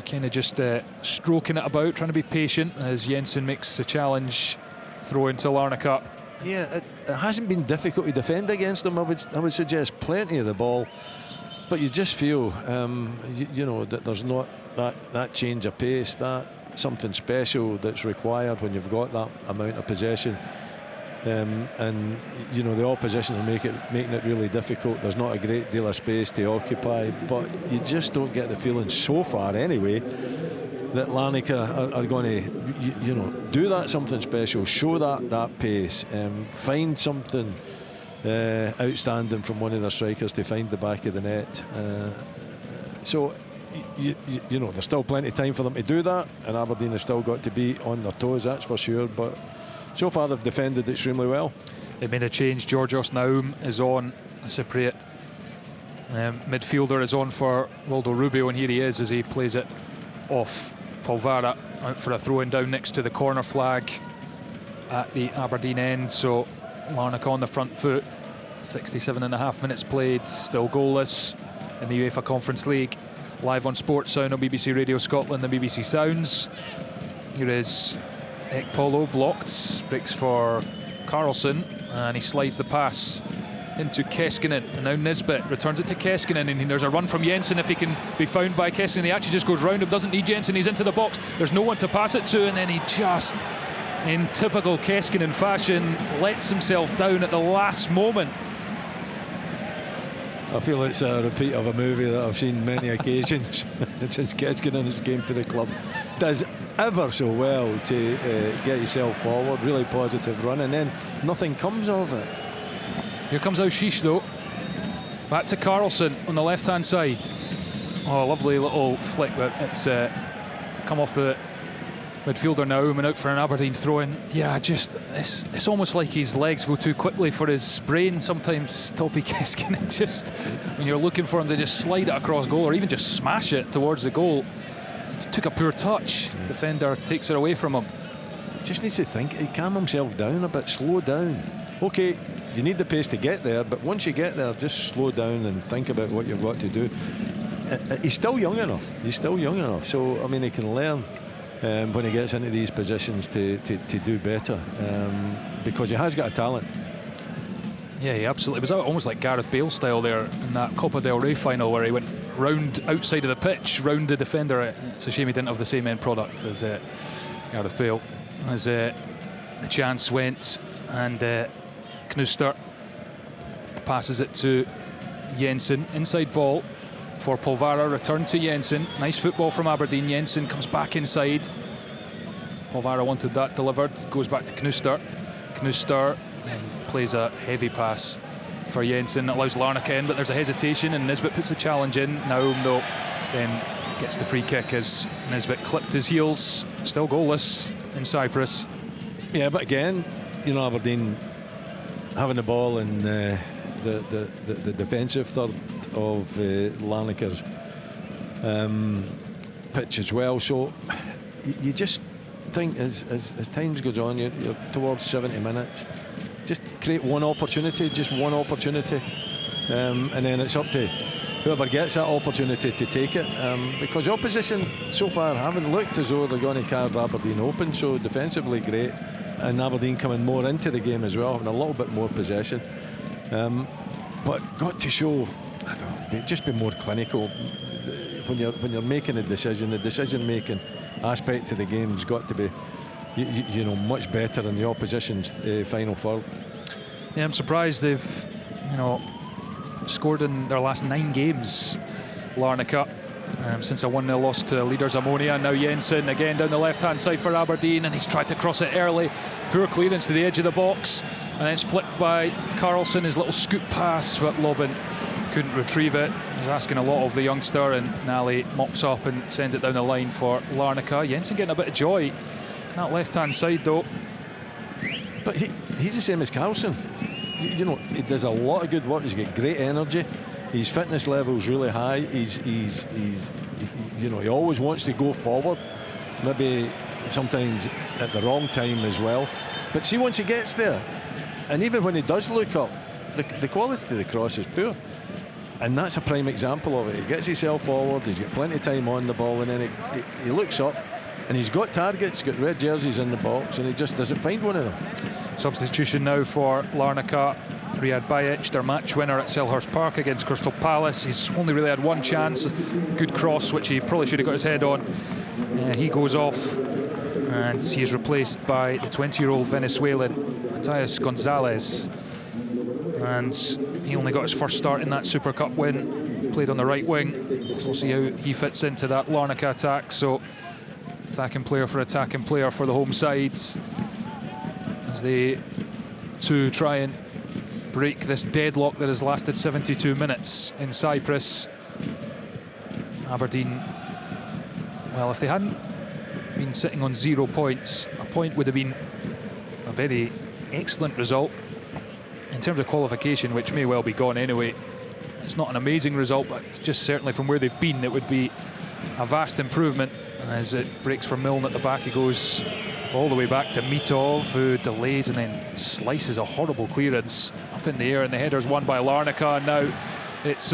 kind of just stroking it about, trying to be patient as Jensen makes the challenge throw into Larnaca. Yeah, it hasn't been difficult to defend against them. I would suggest plenty of the ball, but you just feel you know that there's not that change of pace, that something special that's required when you've got that amount of possession. And you know the opposition are making it really difficult. There's not a great deal of space to occupy, but you just don't get the feeling so far anyway that Larnaca are going to you know do that something special, show that pace, find something outstanding from one of their strikers to find the back of the net. So you know there's still plenty of time for them to do that, and Aberdeen have still got to be on their toes, that's for sure, but so far they've defended extremely well. They made a change. Georgios Naum is on, a Cypriot midfielder is on for Waldo Rubio, and here he is as he plays it off Polvara out for a throw-in down next to the corner flag at the Aberdeen end. So Larnaca on the front foot. 67.5 minutes played, still goalless in the UEFA Conference League. Live on Sports Sound on BBC Radio Scotland and BBC Sounds. Here is Ekpolo, blocked, breaks for Carlson, and he slides the pass into Keskinen, and now Nisbet returns it to Keskinen, and there's a run from Jensen if he can be found by Keskinen. He actually just goes round him, doesn't need Jensen, he's into the box, there's no one to pass it to, and then he just, in typical Keskinen fashion, lets himself down at the last moment. I feel it's a repeat of a movie that I've seen many occasions since Keskinen has came to the club. Does ever so well to get yourself forward, really positive run, and then nothing comes of it. Here comes Aushish though, back to Carlson on the left hand side. Oh, lovely little flick, but it's come off the midfielder now and out for an Aberdeen throw-in. Yeah, just it's almost like his legs go too quickly for his brain sometimes. Topi Keskinen, just when you're looking for him to just slide it across goal or even just smash it towards the goal, he took a poor touch. Defender takes it away from him. Just needs to think, he calm himself down a bit, slow down. Okay, you need the pace to get there, but once you get there, just slow down and think about what you've got to do. He's still young enough, so I mean he can learn when he gets into these positions to do better, because he has got a talent. Yeah, he absolutely, it was almost like Gareth Bale style there in that Copa del Rey final where he went round outside of the pitch, round the defender. It's a shame he didn't have the same end product as Gareth Bale. As the chance went, and Knuster passes it to Jensen, inside ball for Polvara, return to Jensen, nice football from Aberdeen. Jensen comes back inside, Polvara wanted that delivered, goes back to Knuster then plays a heavy pass for Jensen. That allows Larnaca in, but there's a hesitation, and Nisbet puts a challenge in. Naum, though, then gets the free kick as Nisbet clipped his heels. Still goalless in Cyprus. Yeah, but again, you know, Aberdeen having the ball in the defensive third of Larnaca's pitch as well. So you just think as time goes on, you're towards 70 minutes, just create one opportunity, and then it's up to whoever gets that opportunity to take it, because opposition so far haven't looked as though they're going to carve Aberdeen open. So defensively great, and Aberdeen coming more into the game as well, having a little bit more possession, but got to show, I don't know, just be more clinical when you're making a decision. The decision making aspect of the game's got to be you know, much better than the opposition's final third. Yeah, I'm surprised they've, you know, scored in their last 9 games, Larnaca, since a 1-0 loss to leaders Ammonia. Now Jensen again down the left-hand side for Aberdeen, and he's tried to cross it early. Poor clearance to the edge of the box, and it's flicked by Carlson, his little scoop pass, but Lobben couldn't retrieve it. He's asking a lot of the youngster, and Nally mops up and sends it down the line for Larnaca. Jensen getting a bit of joy that left-hand side, though. But he's the same as Carlson. You know, he does a lot of good work. He's got great energy. His fitness level's really high. He's you know, he always wants to go forward. Maybe sometimes at the wrong time as well. But see, once he gets there, and even when he does look up, the quality of the cross is poor. And that's a prime example of it. He gets himself forward, he's got plenty of time on the ball, and then he looks up, and he's got targets, got red jerseys in the box, and he just doesn't find one of them. Substitution now for Larnaca. Riyad Bajic, their match winner at Selhurst Park against Crystal Palace. He's only really had one chance, good cross, which he probably should have got his head on. He goes off, and he is replaced by the 20-year-old Venezuelan Matías González. And he only got his first start in that Super Cup win. Played on the right wing, so we'll see how he fits into that Larnaca attack. So attacking player for the home sides, as they two try and break this deadlock that has lasted 72 minutes in Cyprus. Aberdeen, well, if they hadn't been sitting on 0 points, a point would have been a very excellent result. In terms of qualification, which may well be gone anyway, it's not an amazing result, but it's just certainly from where they've been, it would be a vast improvement. As it breaks for Milne at the back, he goes all the way back to Mitov, who delays and then slices a horrible clearance up in the air, and the header's won by Larnaca. And now it's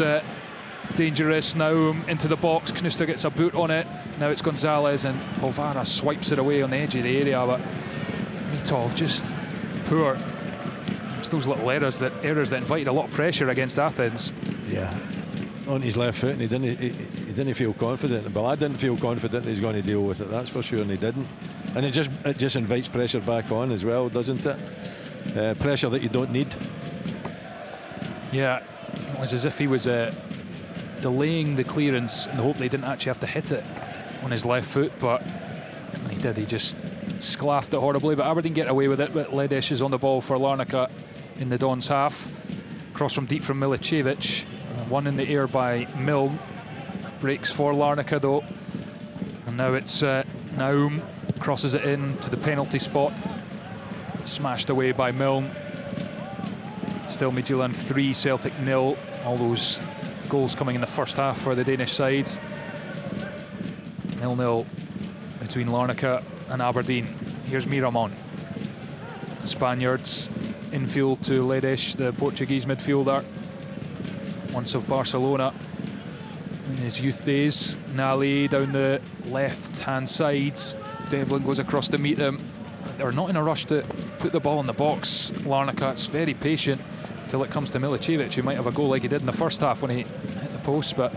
dangerous. Now into the box, Knuster gets a boot on it. Now it's González, and Polvara swipes it away on the edge of the area, but Mitov just poor. It's those little errors that invited a lot of pressure against Athens. Yeah, on his left foot, and he didn't feel confident. Well, I didn't feel confident that he's going to deal with it, that's for sure, and he didn't. And it just invites pressure back on as well, doesn't it? Pressure that you don't need. Yeah, it was as if he was delaying the clearance in the hope that he didn't actually have to hit it on his left foot, but he did. He just sclaffed it horribly, but Aberdeen get away with it. But Ledesh is on the ball for Larnaca in the Dons half. Cross from deep from Milicevic. One in the air by Milne. Breaks for Larnaca though. And now it's Naum crosses it in to the penalty spot. Smashed away by Milne. Still Midtjylland 3, Celtic 0. All those goals coming in the first half for the Danish side. 0-0 between Larnaca and Aberdeen. Here's Miramon. The Spaniards infield to Ledesh, the Portuguese midfielder, once of Barcelona in his youth days. Nally down the left-hand side. Devlin goes across to meet him. They're not in a rush to put the ball in the box. Larnaca's very patient till it comes to Milicevic, who might have a goal like he did in the first half when he hit the post, but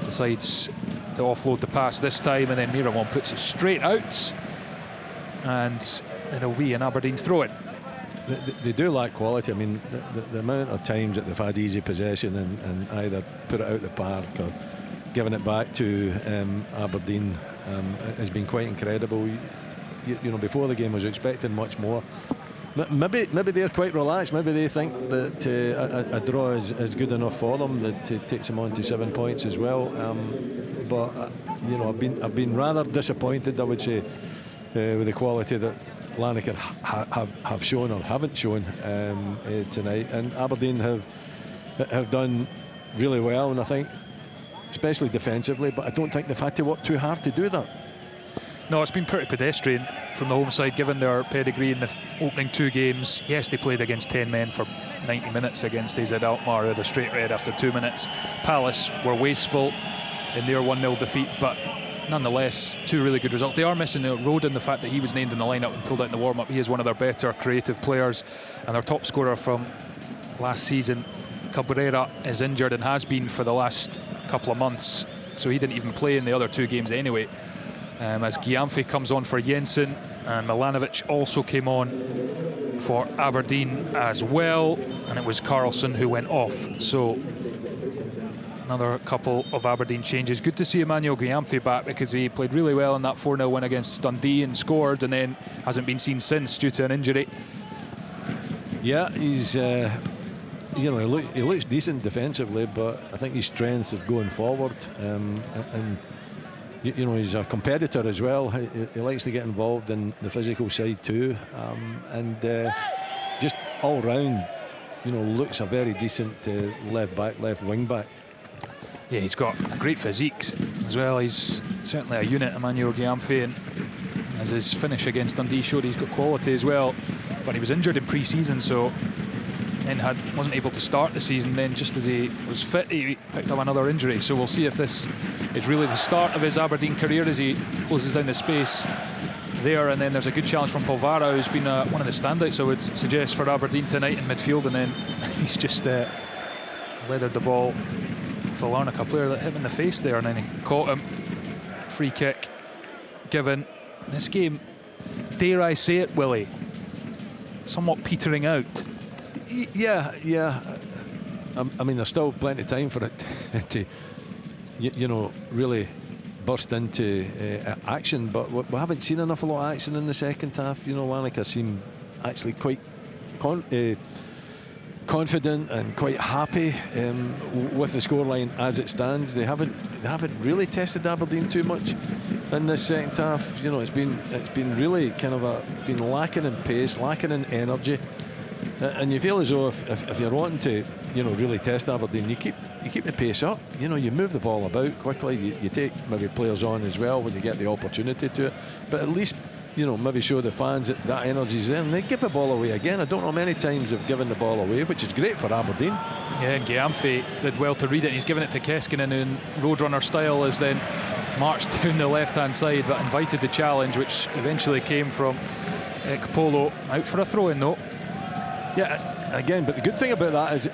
decides to offload the pass this time, and then Miramon puts it straight out, and it'll be an Aberdeen throw-in. They do lack quality. I mean, the amount of times that they've had easy possession and either put it out the park or given it back to Aberdeen has been quite incredible. You know, before the game I was expecting much more. Maybe they're quite relaxed. Maybe they think that a draw is good enough for them, that it takes them on to 7 points as well. But you know, I've been rather disappointed, I would say, with the quality that Larnaca have shown or haven't shown tonight. And Aberdeen have done really well, and I think especially defensively, but I don't think they've had to work too hard to do that. No, it's been pretty pedestrian from the home side, given their pedigree in the opening 2 games. Yes, they played against 10 men for 90 minutes against AZ Alkmaar, who had a straight red after 2 minutes. Palace were wasteful in their 1-0 defeat, but nonetheless, 2 really good results. They are missing Rodin, the fact that he was named in the lineup and pulled out in the warm-up. He is one of their better creative players, and their top scorer from last season, Cabrera, is injured and has been for the last couple of months, so he didn't even play in the other 2 games anyway. As Gyamfi comes on for Jensen, and Milanovic also came on for Aberdeen as well, and it was Carlson who went off. So another couple of Aberdeen changes. Good to see Emmanuel Gyamfi back, because he played really well in that 4-0 win against Dundee and scored, and then hasn't been seen since due to an injury. Yeah, he's you know, he looks decent defensively, but I think his strength is going forward, and you know, he's a competitor as well. He likes to get involved in the physical side too, and just all round, you know, looks a very decent left wing back. Yeah, he's got a great physique as well. He's certainly a unit, Emmanuel Gyamfi, and as his finish against Dundee showed, he's got quality as well. But he was injured in pre-season, so then wasn't able to start the season. Then just as he was fit, he picked up another injury. So we'll see if this is really the start of his Aberdeen career as he closes down the space there. And then there's a good challenge from Polvara, who's been one of the standouts, I would suggest, for Aberdeen tonight in midfield. And then he's just leathered the ball with the Larnaca player that hit him in the face there, and then he caught him. Free kick given. This game, dare I say it, Willie, somewhat petering out. Yeah. I mean, there's still plenty of time for it to, you know, really burst into action. But we haven't seen an awful lot of action in the second half. You know, Larnaca seem actually quite confident and quite happy with the scoreline as it stands. They haven't really tested Aberdeen too much in this second half. You know, it's been really kind of it's been lacking in pace, lacking in energy. And you feel as though if you're wanting to, you know, really test Aberdeen, you keep the pace up. You know, you move the ball about quickly. You take maybe players on as well when you get the opportunity to it. But at least, you know, maybe show the fans that energy's there, and they give the ball away again. I don't know many times they've given the ball away, which is great for Aberdeen. Yeah, and Gyamfi did well to read it. He's given it to Keskinen, who in Roadrunner style has then marched down the left-hand side, but invited the challenge, which eventually came from Ekpolo. Out for a throw-in though. Yeah, again, but the good thing about that is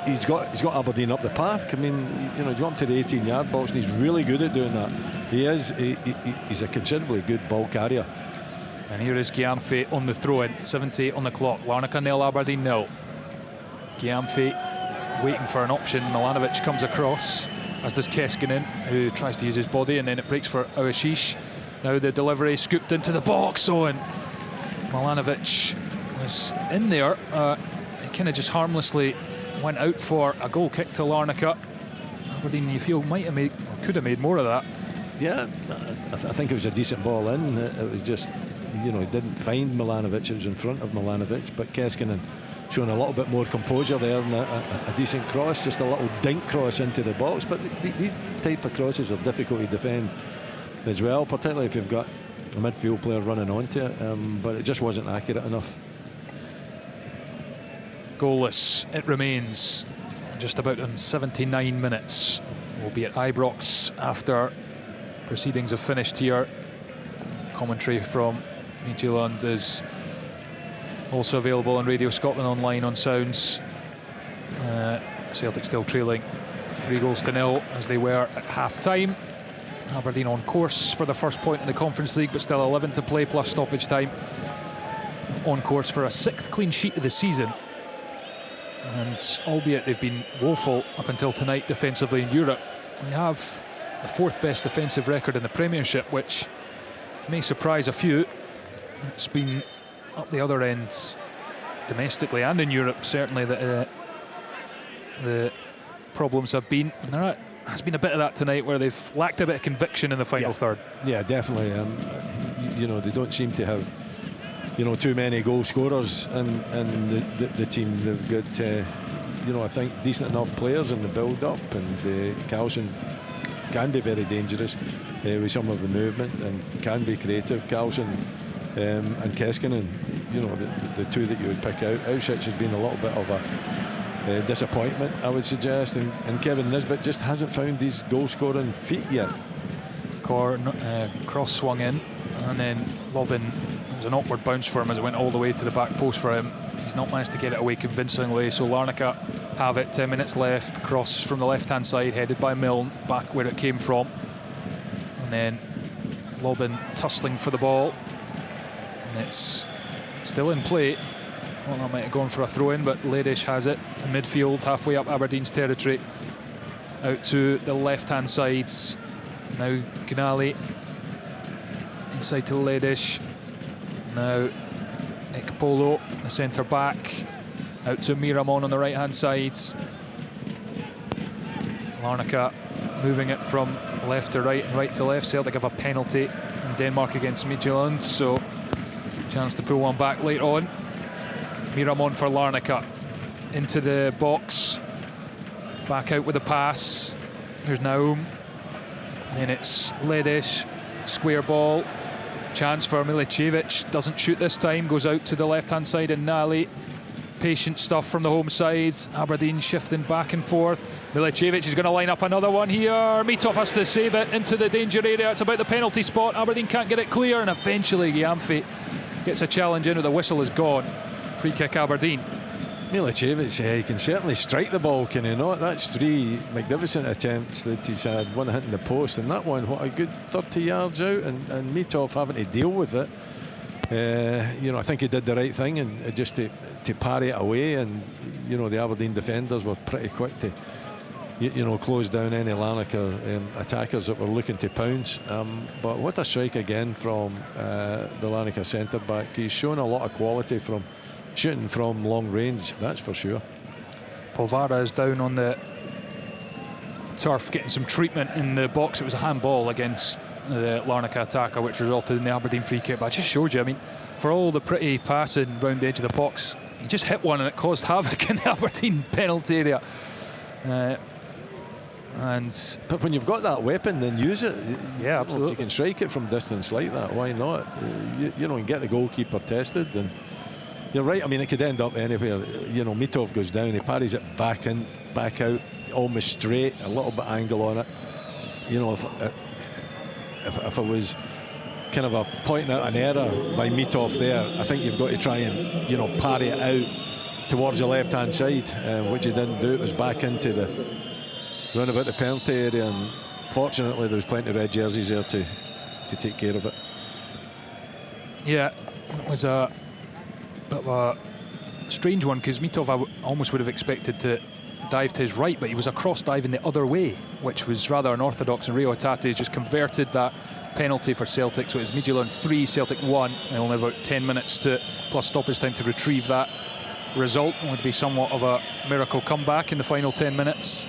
he's got Aberdeen up the park. I mean, you know, he's got him to the 18-yard box, and he's really good at doing that. He's a considerably good ball carrier. And here is Gyamfi on the throw-in. 78 on the clock. Larnaca 0, Aberdeen 0. Gyamfi waiting for an option. Milanovic comes across, as does Keskinen, who tries to use his body, and then it breaks for Awashish. Now the delivery scooped into the box. And Milanovic was in there. He kind of just harmlessly went out for a goal kick to Larnaca. Aberdeen, you feel, might have made, or could have made more of that. Yeah, I think it was a decent ball in. It was just, you know, he didn't find Milanovic. It was in front of Milanovic, but Keskinen showing a little bit more composure there, and a decent cross, just a little dink cross into the box. But these type of crosses are difficult to defend as well, particularly if you've got a midfield player running onto it, but it just wasn't accurate enough. Goalless it remains, just about in 79 minutes. We'll be at Ibrox after proceedings have finished here. Commentary from Midtjylland is also available on Radio Scotland Online on Sounds. Celtic still trailing 3-0 as they were at half-time. Aberdeen on course for the first point in the Conference League, but still 11 to play plus stoppage time. On course for a 6th clean sheet of the season. And albeit they've been woeful up until tonight defensively in Europe, they have the 4th best defensive record in the Premiership, which may surprise a few. It's been up the other end domestically and in Europe, certainly, that the problems have been. And there has been a bit of that tonight where they've lacked a bit of conviction in the final third. Yeah, definitely. You know, they don't seem to have, you know, too many goal scorers in the team. They've got, you know, I think decent enough players in the build-up, and Carlson can be very dangerous with some of the movement and can be creative. Carlson and Keskinen, you know, the two that you would pick out. Auschwitz has been a little bit of a disappointment, I would suggest, and Kevin Nisbet just hasn't found his goal-scoring feet yet. Cross swung in, and then Lobbin, it was an awkward bounce for him as it went all the way to the back post for him. He's not managed to get it away convincingly, so Larnaca have it, 10 minutes left. Cross from the left-hand side, headed by Milne, back where it came from. And then Lobbin tussling for the ball. And it's still in play. Thought that might have gone for a throw-in, but Ladish has it in midfield, halfway up Aberdeen's territory. Out to the left-hand sides. Now Gnali inside to Ladish. Now Ikpolo, the centre back, out to Miramon on the right hand side. Larnaca moving it from left to right and right to left. Celtic have a penalty in Denmark against Midtjylland, so chance to pull one back later on. Miramon for Larnaca into the box, back out with a pass. There's Naum, then it's Ledish, square ball. Chance for Milicevic, doesn't shoot this time, goes out to the left-hand side, and Nali. Patient stuff from the home side. Aberdeen shifting back and forth. Milicevic is going to line up another one here. Mitov has to save it into the danger area. It's about the penalty spot. Aberdeen can't get it clear, and eventually Gyamfi gets a challenge in, with the whistle is gone. Free kick Aberdeen. Milicevic, he can certainly strike the ball, can he not? That's 3 magnificent attempts that he's had, one hitting the post, and that one, what, a good 30 yards out, and Mitov having to deal with it. You know, I think he did the right thing, and just to parry it away, and you know, the Aberdeen defenders were pretty quick to close down any Larnaca attackers that were looking to pounce. But what a strike again from the Larnaca centre back. He's shown a lot of quality from shooting from long range, that's for sure. Polvara is down on the turf getting some treatment in the box. It was a handball against the Larnaca attacker, which resulted in the Aberdeen free kick. But I just showed you, I mean, for all the pretty passing round the edge of the box, he just hit one and it caused havoc in the Aberdeen penalty area. But when you've got that weapon, then use it. Yeah, absolutely. If you can strike it from distance like that, why not? You know, and get the goalkeeper tested. And you're right, I mean, it could end up anywhere. You know, Mitov goes down, he parries it back in, back out, almost straight, a little bit angle on it. You know, if I was kind of pointing out an error by Mitov there, I think you've got to try and, you know, parry it out towards the left-hand side, which he didn't do. It was back into the round about the penalty area, and fortunately there was plenty of red jerseys there to take care of it. Yeah, it was a bit of a strange one, because Mitov, I almost would have expected to dive to his right, but he was a cross diving the other way, which was rather unorthodox, and Rio Hatate has just converted that penalty for Celtic. So it's Midtjylland 3, Celtic 1, and only about 10 minutes to plus stoppage time to retrieve that result. It would be somewhat of a miracle comeback in the final 10 minutes.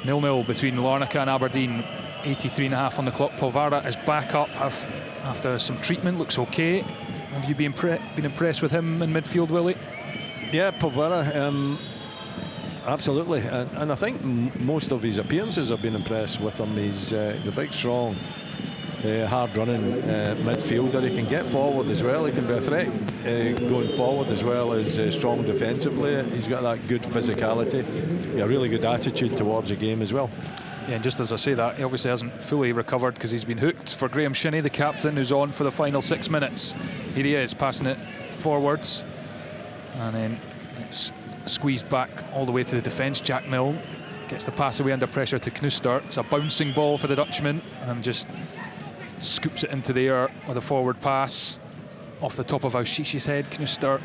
0-0 between Larnaca and Aberdeen, 83.5 on the clock. Polvara is back up after some treatment, looks okay. Have you been impressed with him in midfield, Willie? Yeah, Polvara, absolutely, and I think most of his appearances have been impressed with him. He's the big, strong, hard-running midfielder. He can get forward as well. He can be a threat going forward as well as strong defensively. He's got that good physicality, a really good attitude towards the game as well. Yeah, and just as I say that, he obviously hasn't fully recovered because he's been hooked. For Graham Shinney, the captain, who's on for the final 6 minutes. Here he is, passing it forwards, and then it's squeezed back all the way to the defence. Jack Milne gets the pass away under pressure to Knoester. It's a bouncing ball for the Dutchman, and just scoops it into the air with a forward pass off the top of Aushishi's head. Knoester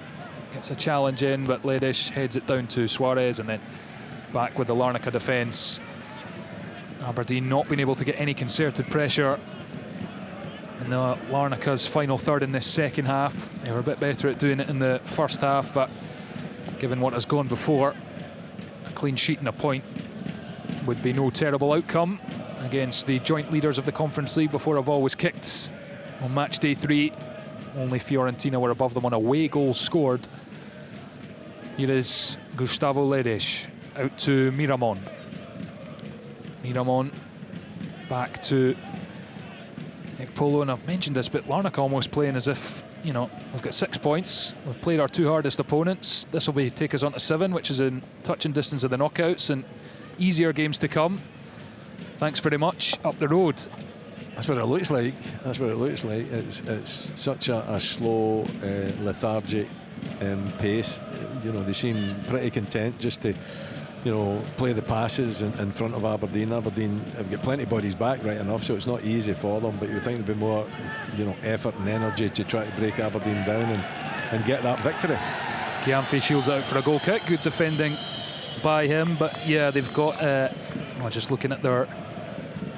gets a challenge in, but Ledish heads it down to Suarez, and then back with the Larnaca defence. Aberdeen not being able to get any concerted pressure in No, Larnaca's final third in this second half. They were a bit better at doing it in the first half, but given what has gone before, a clean sheet and a point would be no terrible outcome against the joint leaders of the Conference League before a ball was kicked on match day 3. Only Fiorentina were above them on away goals scored. Here is Gustavo Ledes out to Miramon. Miramon back to Ekpolo, and I've mentioned this, but Larnaca almost playing as if, you know, we've got 6 points, we've played our 2 hardest opponents, this will take us on to 7, which is in touching distance of the knockouts, and easier games to come. Thanks very much, up the road. That's what it looks like. That's what it looks like. It's such a slow, lethargic pace. You know, they seem pretty content just to, you know, play the passes in front of Aberdeen. Aberdeen have got plenty of bodies back, right enough, so it's not easy for them, but you think there'd be more, you know, effort and energy to try to break Aberdeen down and get that victory. Gyamfi shields out for a goal kick. Good defending by him, but yeah, they've got just looking at their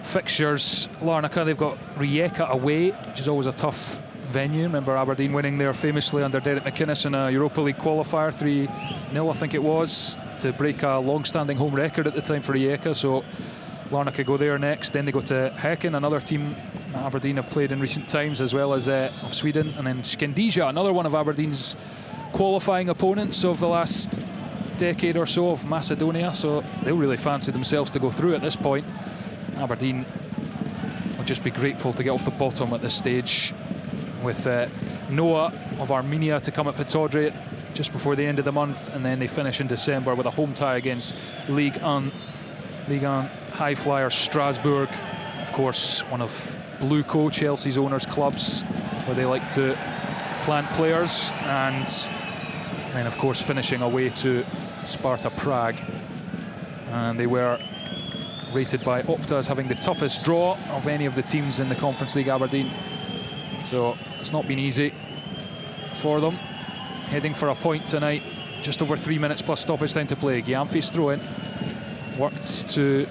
fixtures, Larnaca, they've got Rijeka away, which is always a tough venue. Remember Aberdeen winning there famously under Derek McInnes in a Europa League qualifier, 3-0 I think it was, to break a long-standing home record at the time for Rijeka. So Larnaca go there next, then they go to Häcken, another team that Aberdeen have played in recent times, as well as of Sweden, and then Skandija, another one of Aberdeen's qualifying opponents of the last decade or so, of Macedonia. So they'll really fancy themselves to go through at this point. Aberdeen will just be grateful to get off the bottom at this stage, with Noah of Armenia to come at Pittodrie just before the end of the month, and then they finish in December with a home tie against Ligue 1 high flyer Strasbourg, of course one of Blue Co, Chelsea's owners' clubs, where they like to plant players, and then of course finishing away to Sparta Prague. And they were rated by Opta as having the toughest draw of any of the teams in the Conference League, Aberdeen. So it's not been easy for them. Heading for a point tonight, just over 3 minutes plus stoppage time to play. Gyamfi's throw-in, worked to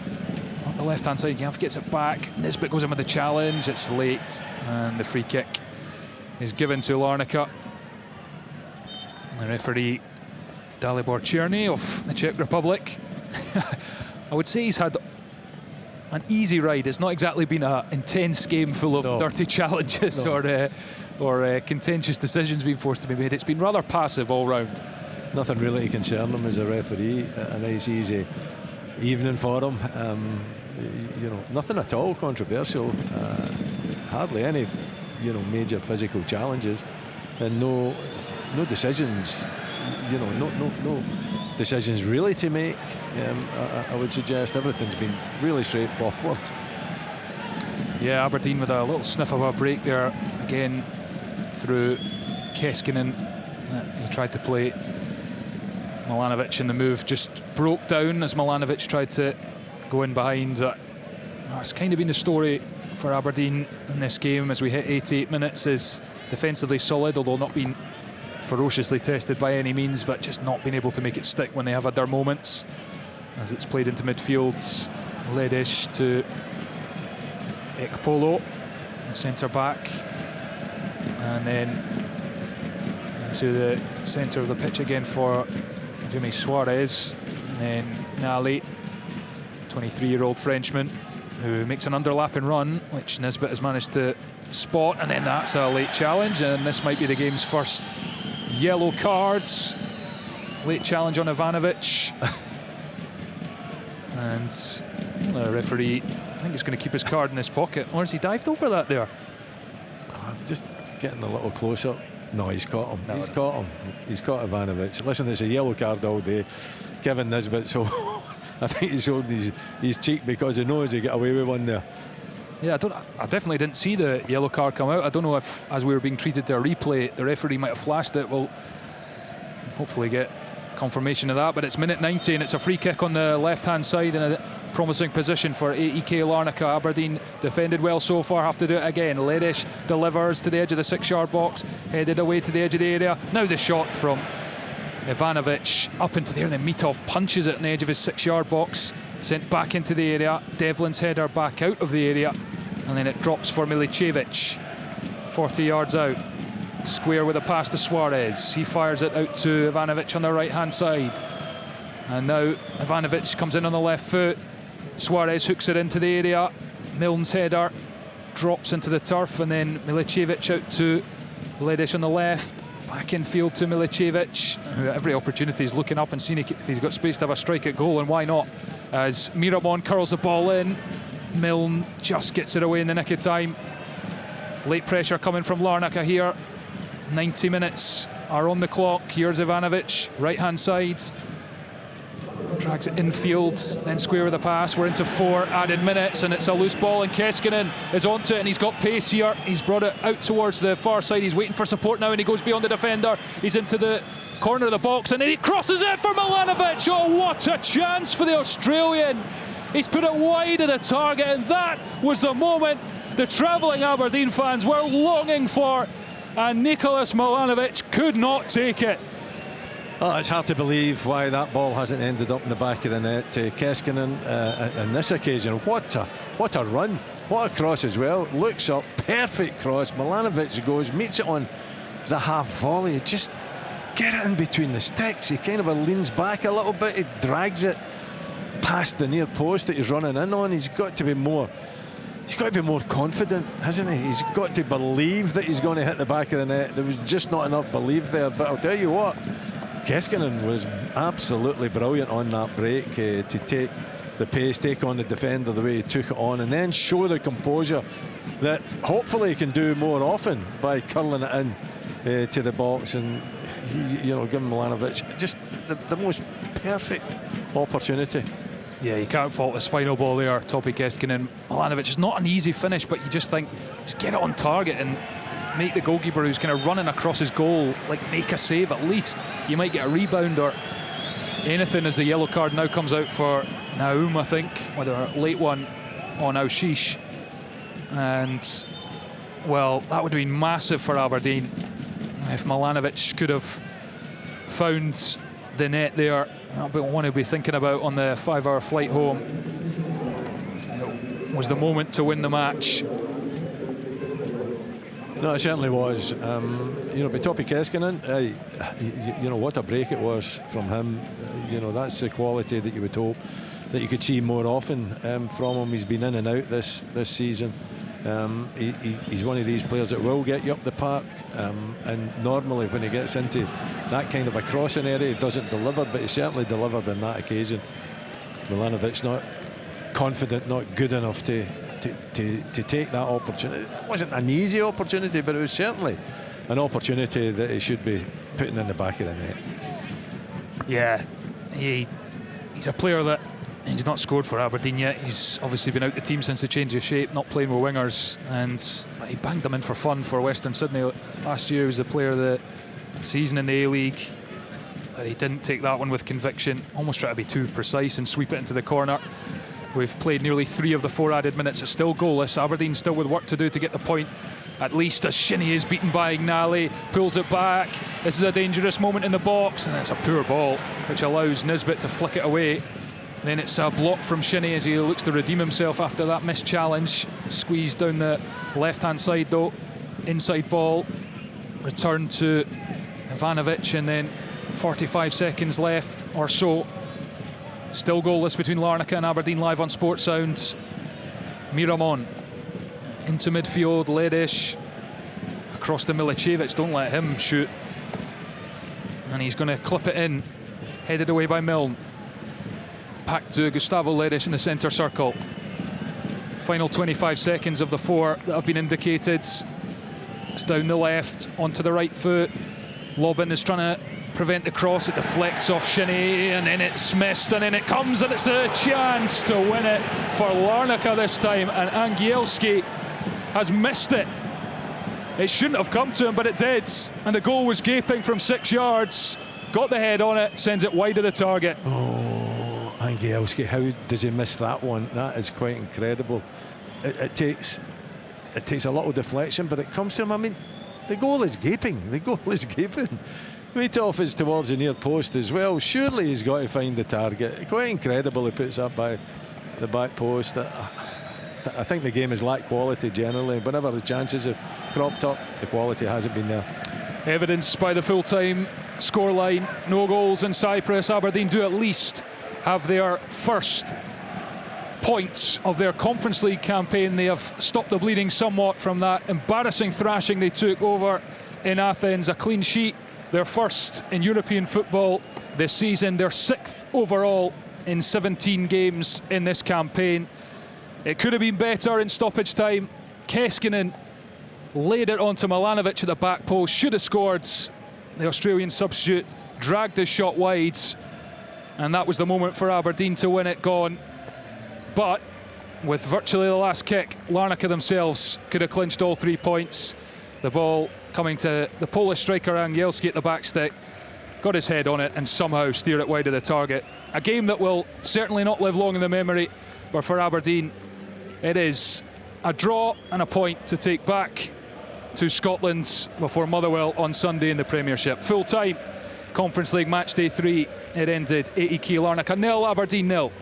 on the left-hand side. Gyamfi gets it back. Nisbet goes in with the challenge. It's late, and the free kick is given to Larnaca. And the referee, Dalibor Černý of the Czech Republic. I would say he's had an easy ride. It's not exactly been an intense game full of dirty challenges or contentious decisions being forced to be made. It's been rather passive all round. Nothing really to concern him as a referee. A nice easy evening for him. You know, nothing at all controversial. Hardly any, you know, major physical challenges, and no decisions. You know, no decisions really to make. I would suggest everything's been really straightforward. Yeah, Aberdeen with a little sniff of a break there again through Keskinen. He tried to play Milanovic, and the move just broke down as Milanovic tried to go in behind. It's kind of been the story for Aberdeen in this game as we hit 88 minutes, is defensively solid, although not being ferociously tested by any means, but just not been able to make it stick when they have had their moments. As it's played into midfields, Ledes to Ekpolo, the centre back, and then into the centre of the pitch again for Jimmy Suarez, and then Nali, 23-year-old Frenchman, who makes an underlapping run, which Nisbet has managed to spot, and then that's a late challenge, and this might be the game's first yellow cards. Late challenge on Ivanovic. And the referee, I think he's going to keep his card in his pocket. Or has he dived over that there? Just getting a little closer. No, he's caught him. No, he's caught him. He's caught Ivanovic. Listen, it's a yellow card all day. Kevin Nisbet, so I think he's holding his cheek because he knows he got away with one there. Yeah, I definitely didn't see the yellow card come out. I don't know if, as we were being treated to a replay, the referee might have flashed it. We'll hopefully get confirmation of that. But it's minute 90, and it's a free kick on the left-hand side in a promising position for AEK Larnaca. Aberdeen defended well so far, have to do it again. Ledes delivers to the edge of the 6-yard box, headed away to the edge of the area. Now the shot from Ivanovic up into there, and then Mitov punches it on the edge of his 6-yard box. Sent back into the area. Devlin's header back out of the area, and then it drops for Milicevic. 40 yards out. Square with a pass to Suarez. He fires it out to Ivanovic on the right-hand side. And now Ivanovic comes in on the left foot. Suarez hooks it into the area. Milne's header drops into the turf, and then Milicevic out to Ledish on the left. Back in field to Milicevic, who at every opportunity is looking up and seeing if he's got space to have a strike at goal, and why not? As Miramon curls the ball in. Milne just gets it away in the nick of time. Late pressure coming from Larnaca here. 90 minutes are on the clock. Here's Ivanovic, right-hand side. Drags it infield, then Square with a pass. We're into 4 added minutes, and it's a loose ball, and Keskinen is onto it, and he's got pace here. He's brought it out towards the far side. He's waiting for support now, and he goes beyond the defender. He's into the corner of the box, and then he crosses it for Milanovic. Oh, what a chance for the Australian. He's put it wide of the target, and that was the moment the travelling Aberdeen fans were longing for, and Nicholas Milanovic could not take it. Oh, it's hard to believe why that ball hasn't ended up in the back of the net. Keskinen, on this occasion, what a run, what a cross as well. Looks up, perfect cross. Milanovic goes, meets it on the half volley. Just get it in between the sticks. He kind of leans back a little bit. He drags it past the near post that he's running in on. He's got to be more confident, hasn't he? He's got to believe that he's going to hit the back of the net. There was just not enough belief there. But I'll tell you what, Keskinen was absolutely brilliant on that break, to take the pace, take on the defender the way he took it on, and then show the composure that hopefully he can do more often by curling it in to the box, and give Milanovic just the most perfect opportunity. Yeah, you can't fault this final ball there, Topi Keskinen. Milanovic is not an easy finish, but you just think, just get it on target and make the goalkeeper who's kind of running across his goal, like, make a save at least. You might get a rebound or anything, as the yellow card now comes out for Naum, I think, with a late one on Aushish. And, well, that would have been massive for Aberdeen if Milanovic could have found the net there. One to be thinking about on the 5-hour flight home. It was the moment to win the match. No, it certainly was. But Topi Keskinen, what a break it was from him. That's the quality that you would hope that you could see more often from him. He's been in and out this season. He's one of these players that will get you up the park, and normally when he gets into that kind of a crossing area, he doesn't deliver, but he certainly delivered on that occasion. Milanovic not confident, not good enough to take that opportunity. It wasn't an easy opportunity, but it was certainly an opportunity that he should be putting in the back of the net. Yeah, he's a player that he's not scored for Aberdeen yet. He's obviously been out the team since the change of shape, not playing with wingers, and he banged them in for fun for Western Sydney last year. He was a player of the season in the A-League, but he didn't take that one with conviction. Almost try to be too precise and sweep it into the corner. We've played nearly 3 of the 4 added minutes. It's still goalless. Aberdeen still with work to do to get the point, at least, as Shinnie is beaten by Ignali, pulls it back. This is a dangerous moment in the box, and it's a poor ball, which allows Nisbet to flick it away. Then it's a block from Shinnie as he looks to redeem himself after that missed challenge. Squeezed down the left-hand side though. Inside ball. Return to Ivanovic, and then 45 seconds left or so. Still goalless between Larnaca and Aberdeen live on Sports Sound. Miramon into midfield. Ledish across to Milicevic. Don't let him shoot. And he's going to clip it in. Headed away by Milne. Back to Gustavo Ledish in the centre circle. Final 25 seconds of the 4 that have been indicated. It's down the left, onto the right foot. Lobben is trying to prevent the cross. It deflects off Shinnie, and then it's missed, and then it comes, and it's a chance to win it for Larnaca this time, and Angielski has missed it. It shouldn't have come to him, but it did, and the goal was gaping from 6 yards. Got the head on it, sends it wide of the target. Oh, Angielski, how does he miss that one? That is quite incredible. It takes a little deflection, but it comes to him. I mean, the goal is gaping. The goal is gaping. Meathoff is towards the near post as well. Surely he's got to find the target. Quite incredible he puts that by the back post. I think the game has lacked quality generally. Whenever the chances have cropped up, the quality hasn't been there. Evidenced by the full-time scoreline, no goals in Cyprus. Aberdeen do at least have their first points of their Conference League campaign. They have stopped the bleeding somewhat from that embarrassing thrashing they took over in Athens. A clean sheet, their first in European football this season, their 6th overall in 17 games in this campaign. It could have been better in stoppage time. Keskinen laid it onto Milanovic at the back post, should have scored. The Australian substitute dragged his shot wide, and that was the moment for Aberdeen to win it. Gone. But with virtually the last kick, Larnaca themselves could have clinched all 3 points. The ball coming to the Polish striker Angielski at the back stick, got his head on it and somehow steered it wide of the target. A game that will certainly not live long in the memory, but for Aberdeen it is a draw and a point to take back to Scotland before Motherwell on Sunday in the Premiership. Full time, Conference League match day 3, it ended AEK Larnaca 0, Aberdeen 0.